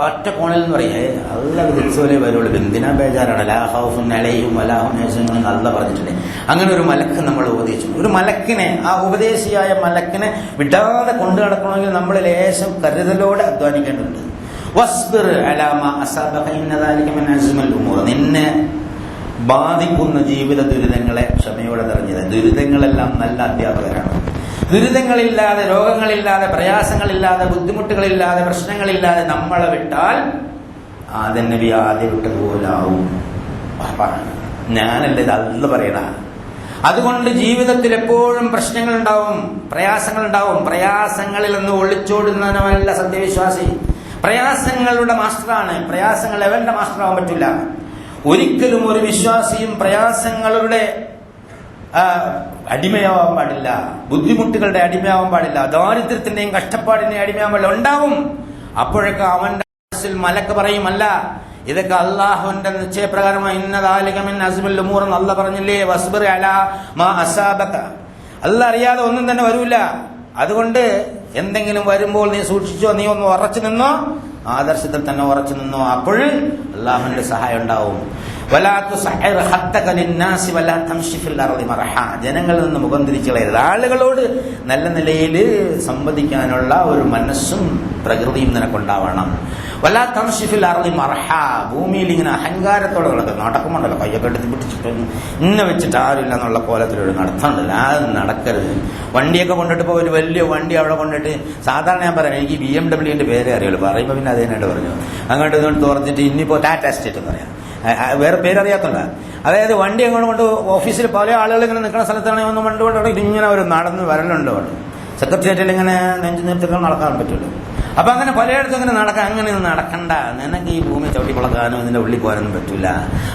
ഒറ്റ കോണിൽ എന്ന് പറയേ അല്ല തിരിച്ചുപോലെ വരുള്ളൂ. എന്തിനാ ബേജാറാണ്? ലാ ഖൗഫുൻ അലൈഹിം വലാ ഹും യഹ്സനൂൻ നല്ല പറഞ്ഞിട്ടുണ്ട്. അങ്ങനെ ഒരു മലക്ക് നമ്മൾ ഉപദേശിച്ചു. ഒരു മലക്കിനെ, ആ ഉപദേശിയായ മലക്കിനെ വിടാതെ കൊണ്ടു നടക്കണമെങ്കിൽ നമ്മൾ ലേശം കരുതലോടെ അധ്വാനിക്കേണ്ടതുണ്ട്. വസ്ബിർ അലാ മാ അസാബക ഇന്ന ദാലിക മിൻ അസ്മിൽ ഉമൂർ. നിന്നെ ബാധിക്കുന്ന ജീവിത ദുരിതങ്ങളെ ക്ഷമയോടെ തെരഞ്ഞെടുക്കുക. ദുരിതങ്ങളെല്ലാം നല്ല അധ്യാപകരാണ്. ദുരിതങ്ങളില്ലാതെ, രോഗങ്ങളില്ലാതെ, പ്രയാസങ്ങളില്ലാതെ, ബുദ്ധിമുട്ടുകളില്ലാതെ, പ്രശ്നങ്ങളില്ലാതെ നമ്മളെ വിട്ടാൽ ആദം നബി ആദ്യം വിട്ടതുപോലാവും. ഞാനല്ലേ ഇത് അല്ല പറയണ. അതുകൊണ്ട് ജീവിതത്തിൽ എപ്പോഴും പ്രശ്നങ്ങളുണ്ടാവും, പ്രയാസങ്ങളുണ്ടാവും. പ്രയാസങ്ങളിൽ നിന്ന് ഒളിച്ചോടുന്നവനല്ല സത്യവിശ്വാസി. പ്രയാസങ്ങളുടെ മാസ്റ്ററാണ്. പ്രയാസങ്ങൾ എവന്റെ മാസ്റ്ററാവാൻ പറ്റില്ല. ഒരിക്കലും ഒരു വിശ്വാസിയും പ്രയാസങ്ങളുടെ അടിമയാവാൻ പാടില്ല. ബുദ്ധിമുട്ടുകളുടെ അടിമയാവാൻ പാടില്ല. ദാരിദ്ര്യത്തിന്റെയും കഷ്ടപ്പാടിന്റെയും അടിമയാവാൻ പാടില്ല. ഉണ്ടാവും. അപ്പോഴൊക്കെ അവന്റെ മനസ്സിൽ മലക്ക് പറയും, അല്ല ഇതൊക്കെ അള്ളാഹുവിന്റെ നിശ്ചയപ്രകാരമായി ഇന്ന ദാലിക മിൻ അസ്മിൽ ഉമൂർ എന്ന് അല്ലാഹ് പറഞ്ഞില്ലേ. വസ്ബിർ അലാ മാ അസാബക. അല്ലാഹ് അറിയാതെ ഒന്നും തന്നെ വരൂല. അതുകൊണ്ട് എന്തെങ്കിലും വരുമ്പോൾ നീ സൂക്ഷിച്ചോ, നീ ഒന്ന് ഉറച്ചു നിന്നോ, ആദർശത്തിൽ തന്നെ ഉറച്ചു നിന്നോ. അപ്പോൾ അള്ളാഹുവിന്റെ സഹായം ഉണ്ടാവും. ജനങ്ങളിൽ നിന്ന് മുഖം തിരിച്ചു കളയരുത്. ആളുകളോട് നല്ല നിലയിൽ സംവദിക്കാനുള്ള ഒരു മനസ്സും പ്രകൃതിയും നിനക്കുണ്ടാവണം. വലാ തംശിഫിൽ അർളി മർഹ. ഭൂമിയിൽ ഇങ്ങനെ അഹങ്കാരത്തോടെ നടക്കുമ്പോണ്ടല്ലോ, കയ്യൊക്കെ എടുത്ത് പിടിച്ചിട്ട് ഇന്നെ വെച്ചിട്ട് ആരില്ല എന്നുള്ള കോലത്തിലൊരു നടത്താണ്ടല്ലോ. അത് നടക്കരുത്. വണ്ടിയൊക്കെ കൊണ്ടിട്ട് ഇപ്പോൾ ഒരു വലിയ വണ്ടി അവിടെ കൊണ്ടിട്ട്, സാധാരണ ഞാൻ പറയാം, എനിക്ക് BMW പേരേ അറിയുള്ളൂ. പറയുമ്പോൾ പിന്നെ അതേനായിട്ട് പറഞ്ഞു അങ്ങോട്ട് ഇങ്ങോട്ട് തുറന്നിട്ട് ഇനിയിപ്പോൾ ടാറ്റ എസ്റ്റേറ്റ് എന്ന് പറയാം, വേറെ പേരറിയാത്തല്ല. അതായത് വണ്ടി അങ്ങോട്ട് കൊണ്ട് ഓഫീസിൽ പല ആളുകൾ ഇങ്ങനെ നിൽക്കുന്ന സ്ഥലത്താണ് ഒന്ന് വണ്ടി കൊണ്ട് ഇങ്ങനെ ഒരു നടന്ന് വരലുണ്ട്. സെക്രട്ടേറിയറ്റിൽ ഇങ്ങനെ നെഞ്ചു നിർത്തിക്കാൻ നടക്കാൻ പറ്റുള്ളൂ. അപ്പൊ അങ്ങനെ പലയിടത്തും ഇങ്ങനെ നടക്കാൻ, അങ്ങനെ നടക്കണ്ട. നിനക്ക് ഈ ഭൂമി ചവിട്ടിപ്പൊളക്കാനോ ഇതിന്റെ ഉള്ളിൽ പോകാനൊന്നും പറ്റൂല.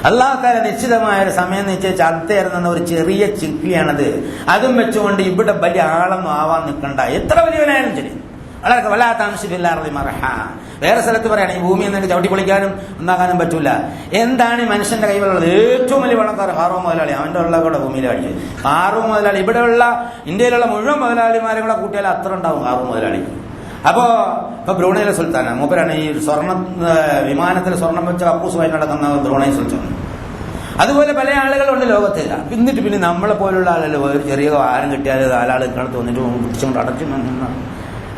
അല്ലാഹു തആല നിശ്ചിതമായ ഒരു സമയം നിശ്ചയിച്ച് അടുത്തേറുന്ന ഒരു ചെറിയ ചിക്കിയാണത്. അതും വെച്ചുകൊണ്ട് ഇവിടെ വലിയ ആളൊന്നും ആവാൻ നിൽക്കണ്ട. എത്ര വലിയവനായാലും ശരി. വളരെ വലാ തംശിഫിൽ അർളി മർഹ. വേറെ സ്ഥലത്ത് പറയണം, ഈ ഭൂമി എന്നൊക്കെ ചവിട്ടി പൊളിക്കാനും ഉണ്ടാക്കാനും പറ്റൂല. എന്താണ് ഈ മനുഷ്യന്റെ കൈവലുള്ളത്? ഏറ്റവും വലിയ പണക്കാർ ഹാറൂൻ മുതലാളി. അവന്റെ ഉള്ള കൂടെ ഭൂമിയിൽ അടിച്ചു. ഹാറൂൻ മുതലാളി ഇവിടെയുള്ള ഇന്ത്യയിലുള്ള മുഴുവൻ മുതലാളിമാരെ കൂടെ കൂട്ടിയാൽ അത്ര ഉണ്ടാവും ഹാറൂൻ മുതലാളി. ഇപ്പൊ ബ്രൂണൈയിലെ സുൽത്താന മൂപ്പരാണ് ഈ വിമാനത്തിൽ സ്വർണം വെച്ച അപ്പൂസുമായി നടക്കുന്ന ബ്രൂണൈ സുൽത്താൻ. അതുപോലെ പല ആളുകളുണ്ട് ലോകത്ത്. എന്നിട്ട് പിന്നെ നമ്മളെ പോലുള്ള ആളുകൾ ഒരു ചെറിയ വാഹനം കിട്ടിയാൽ 4 ആൾ കാണത്ത് വന്നിട്ട് പിടിച്ചുകൊണ്ട് അടച്ചു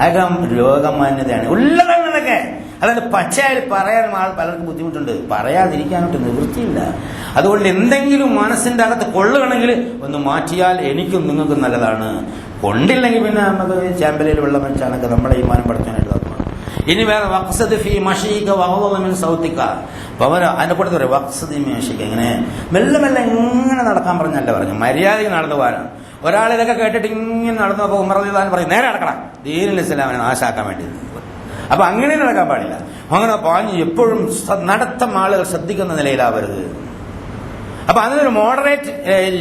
അതൊക്കെ രോഗമാന്യതയാണ്. ഉള്ളതൊക്കെ അതായത് പച്ചയായി പറയാനും ആൾ പലർക്കും ബുദ്ധിമുട്ടുണ്ട്. പറയാതിരിക്കാനായിട്ട് നിവൃത്തിയില്ല. അതുകൊണ്ട് എന്തെങ്കിലും മനസ്സിന്റെ അകത്ത് കൊള്ളുകയാണെങ്കിൽ ഒന്ന് മാറ്റിയാൽ എനിക്കും നിങ്ങൾക്കും നല്ലതാണ്. കൊണ്ടില്ലെങ്കിൽ പിന്നെ നമുക്ക് ചാമ്പലയിൽ വെള്ളം വെച്ചാണൊക്കെ നമ്മുടെ ഈ മാനം പഠിക്കാനായിട്ട് നോക്കണം. ഇനി വേറെ വഖ്സദ് ഫീ മശീക വഗ്ളദ മിൻ സൗതിക. അതിന്റെ കൂടെ പറയും വഖ്സദ് ഫീ മശീക. ഇങ്ങനെ മെല്ലെ മെല്ലെ ഇങ്ങനെ നടക്കാൻ പറഞ്ഞല്ല പറഞ്ഞു, മര്യാദയ്ക്ക് നടന്നു പോകാനാണ്. ഒരാൾ ഇതൊക്കെ കേട്ടിട്ട് ഇങ്ങനെ നടന്നു പോകുമ്പോൾ ഉമർ റളിയല്ലാഹു പറഞ്ഞു, നേരെ നടക്കണം, ദീനുൽ ഇസ്ലാമിനെ നാശാക്കാൻ വേണ്ടി. അപ്പൊ അങ്ങനെ നടക്കാൻ പാടില്ല. അങ്ങനെ പാഞ്ഞ് എപ്പോഴും നടത്തം ആളുകൾ ശ്രദ്ധിക്കുന്ന നിലയിലാവരുത്. അപ്പൊ അതിനൊരു മോഡറേറ്റ്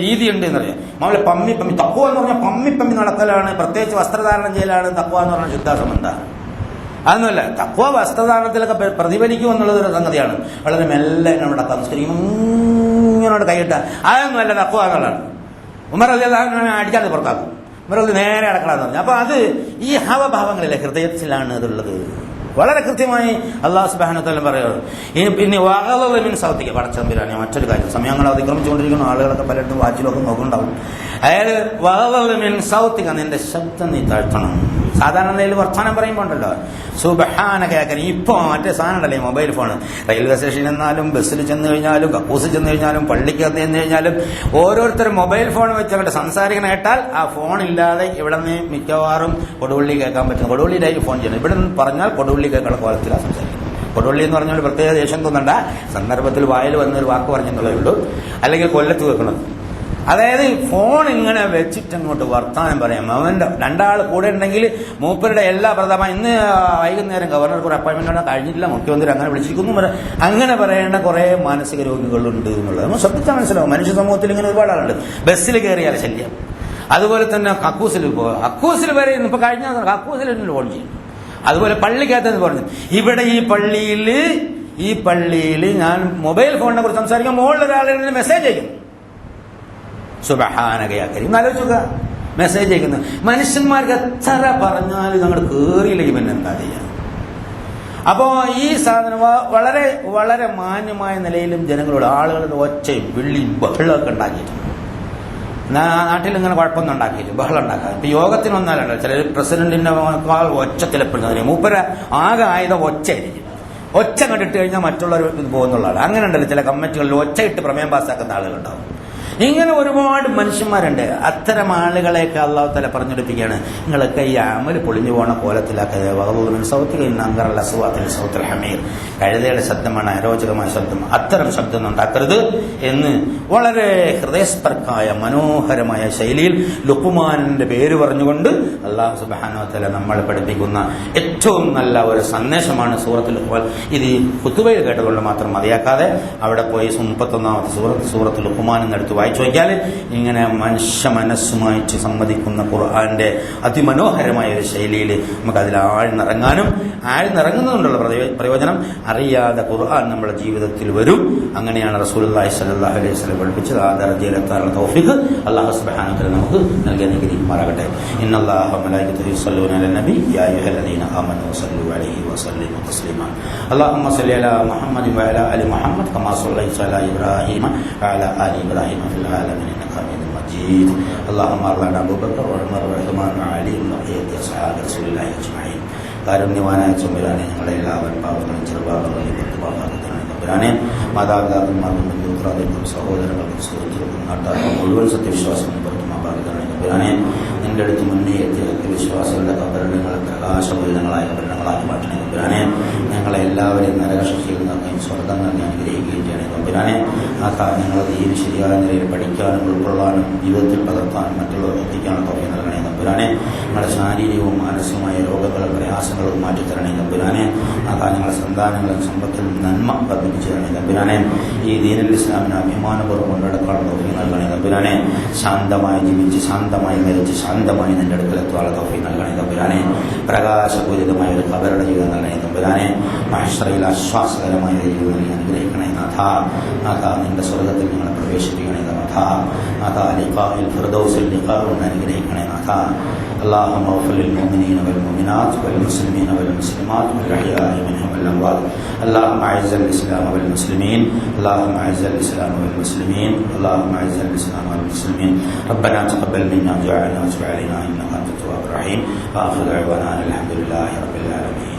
രീതി ഉണ്ട് എന്നറിയാം. നമ്മളെ പമ്മി തഖ്വ എന്ന് പറഞ്ഞാൽ പമ്മി നടക്കലാണ്. പ്രത്യേകിച്ച് വസ്ത്രധാരണം ചെയ്യലാണ് തഖ്വ എന്ന് പറഞ്ഞാൽ ശുദ്ധാസമന്ത. അതൊന്നുമല്ല. തഖ്വ വസ്ത്രധാരണത്തിലൊക്കെ പ്രതിഫലിക്കും എന്നുള്ളതൊരു സംഗതിയാണ്. വളരെ മെല്ലെ നമ്മുടെ സംസ്കരിക്കും, ഇങ്ങനെ കൈയിട്ട അതൊന്നുമല്ല തഖ്വ എന്നുള്ളതാണ്. ഉമർ റളിയല്ലാഹു അൻഹു അടിച്ചാൽ പുറത്താക്കും. ഉമർ നേരെ അടക്കണമെന്ന് പറഞ്ഞു. അപ്പൊ അത് ഈ ഹവഭാവങ്ങളിലെ ഹൃദയത്തിലാണ് അതുള്ളത്. വളരെ കൃത്യമായി അല്ലാഹു സുബ്ഹാനഹു വ തആല പറയുന്നു. ഇനി പിന്നെ വഗളള മിൻ സൗതിക പടച്ചതമ്പുരാനെ മറ്റൊരു കാര്യം, സമയങ്ങൾ അതിക്രമിച്ചുകൊണ്ടിരിക്കുന്ന ആളുകളൊക്കെ പലയിടത്തും വാച്ചിലൊക്കെ നോക്കുന്നുണ്ടാവും. അയാൾ വഗളള മിൻ സൗതിക, നിന്റെ ശബ്ദം നീ താഴ്ത്തണം. സാധാരണ നിലയിൽ വർത്തമാനം പറയുമ്പോൾ ഉണ്ടല്ലോ സുബ്ഹാനക കേൾക്കാൻ. ഇപ്പൊ മറ്റേ സാധനം ഉണ്ടല്ലേ മൊബൈൽ ഫോൺ, റെയിൽവേ സ്റ്റേഷനിൽ ചെന്നാലും ബസ്സിൽ ചെന്ന് കഴിഞ്ഞാലും കക്കൂസിൽ ചെന്ന് കഴിഞ്ഞാലും പള്ളിക്ക് ചെന്ന് കഴിഞ്ഞാലും ഓരോരുത്തരും മൊബൈൽ ഫോൺ വെച്ച് അങ്ങോട്ട് സംസാരിക്കണം കേട്ടാൽ ആ ഫോൺ ഇല്ലാതെ ഇവിടെ നിന്ന് മിക്കവാറും കൊടുവള്ളി കേൾക്കാൻ പറ്റും. കൊടുവള്ളിയിലായി ഫോൺ ചെയ്യണം. ഇവിടെ നിന്ന് പറഞ്ഞാൽ കൊടുവള്ളി കേൾക്കുന്ന കോലത്തിലാണ് സംസാരിക്കുന്നത്. കൊടുവള്ളി എന്ന് പറഞ്ഞാൽ പ്രത്യേക ദേഷ്യം തോന്നണ്ട, സന്ദർഭത്തിൽ വായിൽ വന്നൊരു വാക്ക് പറഞ്ഞെന്നുള്ളേ ഉള്ളൂ. അല്ലെങ്കിൽ കൊല്ലത്ത് വെക്കണം. അതായത് ഫോൺ ഇങ്ങനെ വെച്ചിട്ട് അങ്ങോട്ട് വർത്താനം പറയാം. അവന്റെ രണ്ടാൾ കൂടെ ഉണ്ടെങ്കിൽ മൂപ്പരുടെ എല്ലാ പ്രധാന ഇന്ന് വൈകുന്നേരം ഗവർണർക്ക് ഒരു അപ്പോയിന്റ്മെന്റ് കഴിഞ്ഞിട്ടില്ല, മുഖ്യമന്ത്രി അങ്ങനെ വിളിച്ചിരിക്കുന്നു, അങ്ങനെ പറയേണ്ട കുറെ മാനസിക രോഗികളുണ്ട് എന്നുള്ളത് നമ്മൾ ശ്രദ്ധിച്ചാൽ മനസ്സിലാവും. മനുഷ്യ സമൂഹത്തിൽ ഇങ്ങനെ ഒരുപാട് ആളുണ്ട്. ബസ്സിൽ കയറിയാൽ ശല്യം, അതുപോലെ തന്നെ കക്കൂസിൽ വരെ ഇപ്പൊ കഴിഞ്ഞ കക്കൂസിൽ ഫോൺ ചെയ്യും. അതുപോലെ പള്ളിക്കകത്തെന്ന് പറഞ്ഞു, ഇവിടെ ഈ പള്ളിയിൽ ഞാൻ മൊബൈൽ ഫോണിനെ കുറിച്ച് സംസാരിക്കാൻ മുകളിൽ ഒരാളുടെ മെസ്സേജ് അയക്കുന്നു. സുബ്ഹാനകയാക്കരി ആലോചിക്കുക, മെസ്സേജ് അയക്കുന്നത്. മനുഷ്യന്മാർക്ക് എത്ര പറഞ്ഞാലും ഞങ്ങൾ കേറിയില്ലെങ്കിൽ പിന്നെ എന്താ ചെയ്യാം? അപ്പോ ഈ സാധനം വളരെ വളരെ മാന്യമായ നിലയിലും ജനങ്ങളോട് ആളുകളുടെ ഒച്ചയും വിള്ളിയും ബഹളമൊക്കെ ഉണ്ടാക്കിയിട്ടുണ്ട്. നാട്ടിൽ ഇങ്ങനെ കുഴപ്പമൊന്നും ഉണ്ടാക്കിയില്ല, ബഹളം ഉണ്ടാക്കാൻ. ഇപ്പൊ യോഗത്തിന് വന്നാലുണ്ടോ ചില പ്രസിഡന്റിന്റെ ഒച്ചത്തിലെപ്പെടുന്നതിന് മൂപ്പര ആകെ ആയുധം ഒച്ചയായിരിക്കും. ഒച്ച കണ്ടിട്ട് കഴിഞ്ഞാൽ മറ്റുള്ളവർ പോകുന്നുള്ളതാണ്. അങ്ങനെ ഉണ്ടല്ലോ ചില കമ്മിറ്റികളിൽ ഒച്ചയിട്ട് പ്രമേയം പാസ്സാക്കുന്ന ആളുകളുണ്ടാവും. ഇങ്ങനെ ഒരുപാട് മനുഷ്യന്മാരുണ്ട്. അത്തരം ആളുകളെയൊക്കെ അല്ലാഹു തആല പറഞ്ഞെടുപ്പിക്കുകയാണ്, നിങ്ങളൊക്കെ ഈ അമൽ പൊളിഞ്ഞു പോണ കോലത്തിലാക്കരുത്. കഴുതയുടെ ശബ്ദമാണ് അരോചകമായ ശബ്ദം, അത്തരം ശബ്ദം ഉണ്ടാക്കരുത് എന്ന് വളരെ ഹൃദയസ്പർക്കായ മനോഹരമായ ശൈലിയിൽ ലുഖ്മാനിന്റെ പേര് പറഞ്ഞുകൊണ്ട് അല്ലാഹു സുബ്ഹാനഹു വ തആല നമ്മളെ പഠിപ്പിക്കുന്ന ഏറ്റവും നല്ല ഒരു സന്ദേശമാണ് സൂറത്തുൽ ലുഖ്മാൻ. ഇത് ഈ ഖുതുബയിൽ കേട്ടുകൊണ്ട് മാത്രം മതിയാക്കാതെ അവിടെ പോയി 31-ാമത്തെ സൂറത്തുൽ ലുഖ്മാൻ എന്നെടുത്ത് വായിച്ചു നോക്കിയാൽ ഇങ്ങനെ മനുഷ്യ മനസ്സുമായിട്ട് സംവദിക്കുന്ന ഖുർആന്റെ അതിമനോഹരമായ ഒരു ശൈലിയിൽ നമുക്ക് അതിൽ ആഴ്ന്നിറങ്ങുന്നതുകൊണ്ടുള്ള പ്രയോജനം അറിയാതെ ഖുർആൻ നമ്മുടെ ജീവിതത്തിൽ വരും. അങ്ങനെയാണ് റസൂലുള്ളാഹി സ്വല്ലല്ലാഹു അലൈഹി വസല്ലം പഠിപ്പിച്ചത്. ആ ദർജയിലെത്താനുള്ള തൗഫീഖ് അല്ലാഹു സുബ്ഹാനഹു വ തആല നമുക്ക് നൽകി അനുഗ്രഹിക്കുമാറാകട്ടെ. ഇന്നല്ലാഹ വമലായികതുഹു യുസല്ലൂന അലൻ നബി യാ അയ്യുഹല്ലദീന ആമനൂ സല്ലു അലൈഹി വസല്ലിമു തസ്ലീമാ. അല്ലാഹുമ്മ സല്ലി അലാ മുഹമ്മദ് വഅലാ ആലി മുഹമ്മദ് കമാ സല്ലൈത അലാ ഇബ്രാഹീമ വഅലാ ആലി ഇബ്രാഹീമ ഫിൽ ആലമീൻ ഇന്നക ഹമീദും മജീദ്. അല്ലാഹുമ്മ അർളനാ അബൂബക്കർ വഉമർ വഉസ്മാൻ വഅലി വബഖിയത്തി അസ്ഹാബി റസൂലില്ലാഹി അജ്മഈൻ. കാരുണ്യവാനായ തമ്പുരാനെ, ഞങ്ങളെ എല്ലാവരും പാവങ്ങളും ചെറുപാവങ്ങളും തമ്പുരാനെ, മാതാപിതാക്കന്മാർക്കും ബന്ധുക്കളും സഹോദരങ്ങൾക്കും സുഹൃത്തുക്കൾക്കും നാട്ടുകാർക്കും മുഴുവൻ സത്യവിശ്വാസങ്ങളും തമ്പുരാനെ, നിന്റെ അടുത്ത് മുന്നേ എത്തിയ വിശ്വാസികളുടെ കബറിടങ്ങളെ പ്രകാശപൂരിതങ്ങളായ കബറിടങ്ങളാക്കി മാറ്റണേ തമ്പുരാനെ. ഞങ്ങളെ എല്ലാവരെയും നരകശിക്ഷയിൽ നിന്നേയും സ്വർഗം നൽകി അനുഗ്രഹിക്കുകയും ചെയ്യണേ തമ്പുരാനെ. ആ കാര്യങ്ങൾ ദീൻ ശരിയായ നിലയിൽ പഠിക്കാനും ഉൾക്കൊള്ളാനും ജീവിതത്തിൽ പകർത്താനും മറ്റുള്ളവർ എത്തിക്കാനും തൗഫീഖ് നൽകണേ തമ്പുരാനെ. ഞങ്ങളുടെ ശാരീരികവും മാനസികമായ രോഗങ്ങളും പ്രയാസങ്ങളും മാറ്റിത്തരണേ തമ്പുരാനെ. ആ കാര്യങ്ങളുടെ സന്താനങ്ങളും സമ്പത്തിലും നന്മ വർദ്ധിപ്പിച്ചു തരണേ തമ്പുരാനെ. ഈ ദീനുൽ ഇസ്ലാമിനെ അഭിമാനപൂർവ്വം കൊണ്ടെടുക്കാനുള്ള തൗഫീഖ് നൽകണേ തമ്പുരാനെ. ശാന്തമായി ജീവിച്ച് ശാന്തമായി മരിച്ച് ശാന്തമായി നിന്റെ അടുക്കലെത്തുവാനുള്ള തൗഫീഖ് നൽകണേ തമ്പുരാനെ. പ്രകാശപൂരിതമായ ഒരു ഖബറുടെ ജീവിതം നൽകണേ തമ്പുരാനെ. മഹ്ശറയിൽ ആശ്വാസകരമായ ജീവിതം നൽകി അനുഗ്രഹിക്കണേ നാഥ. നിന്റെ സ്വർഗത്തിൽ ഞങ്ങളെ പ്രവേശിപ്പിക്കണേ നാഥ. ലിഖാഇൽ ഫിർദൗസിൽ ലിഖാഉൻ അനുഗ്രഹിക്കണേ നാഥ. اللهم اغفر للمؤمنين والمؤمنات والمسلمين والمسلمات والأحياء منهم والأموات. اللهم أعز الإسلام والمسلمين. اللهم أعز الإسلام والمسلمين. اللهم أعز الإسلام والمسلمين. ربنا تقبل منا دعاءنا وتب علينا إنك أنت التواب الرحيم. وآخر دعوانا الحمد لله رب العالمين.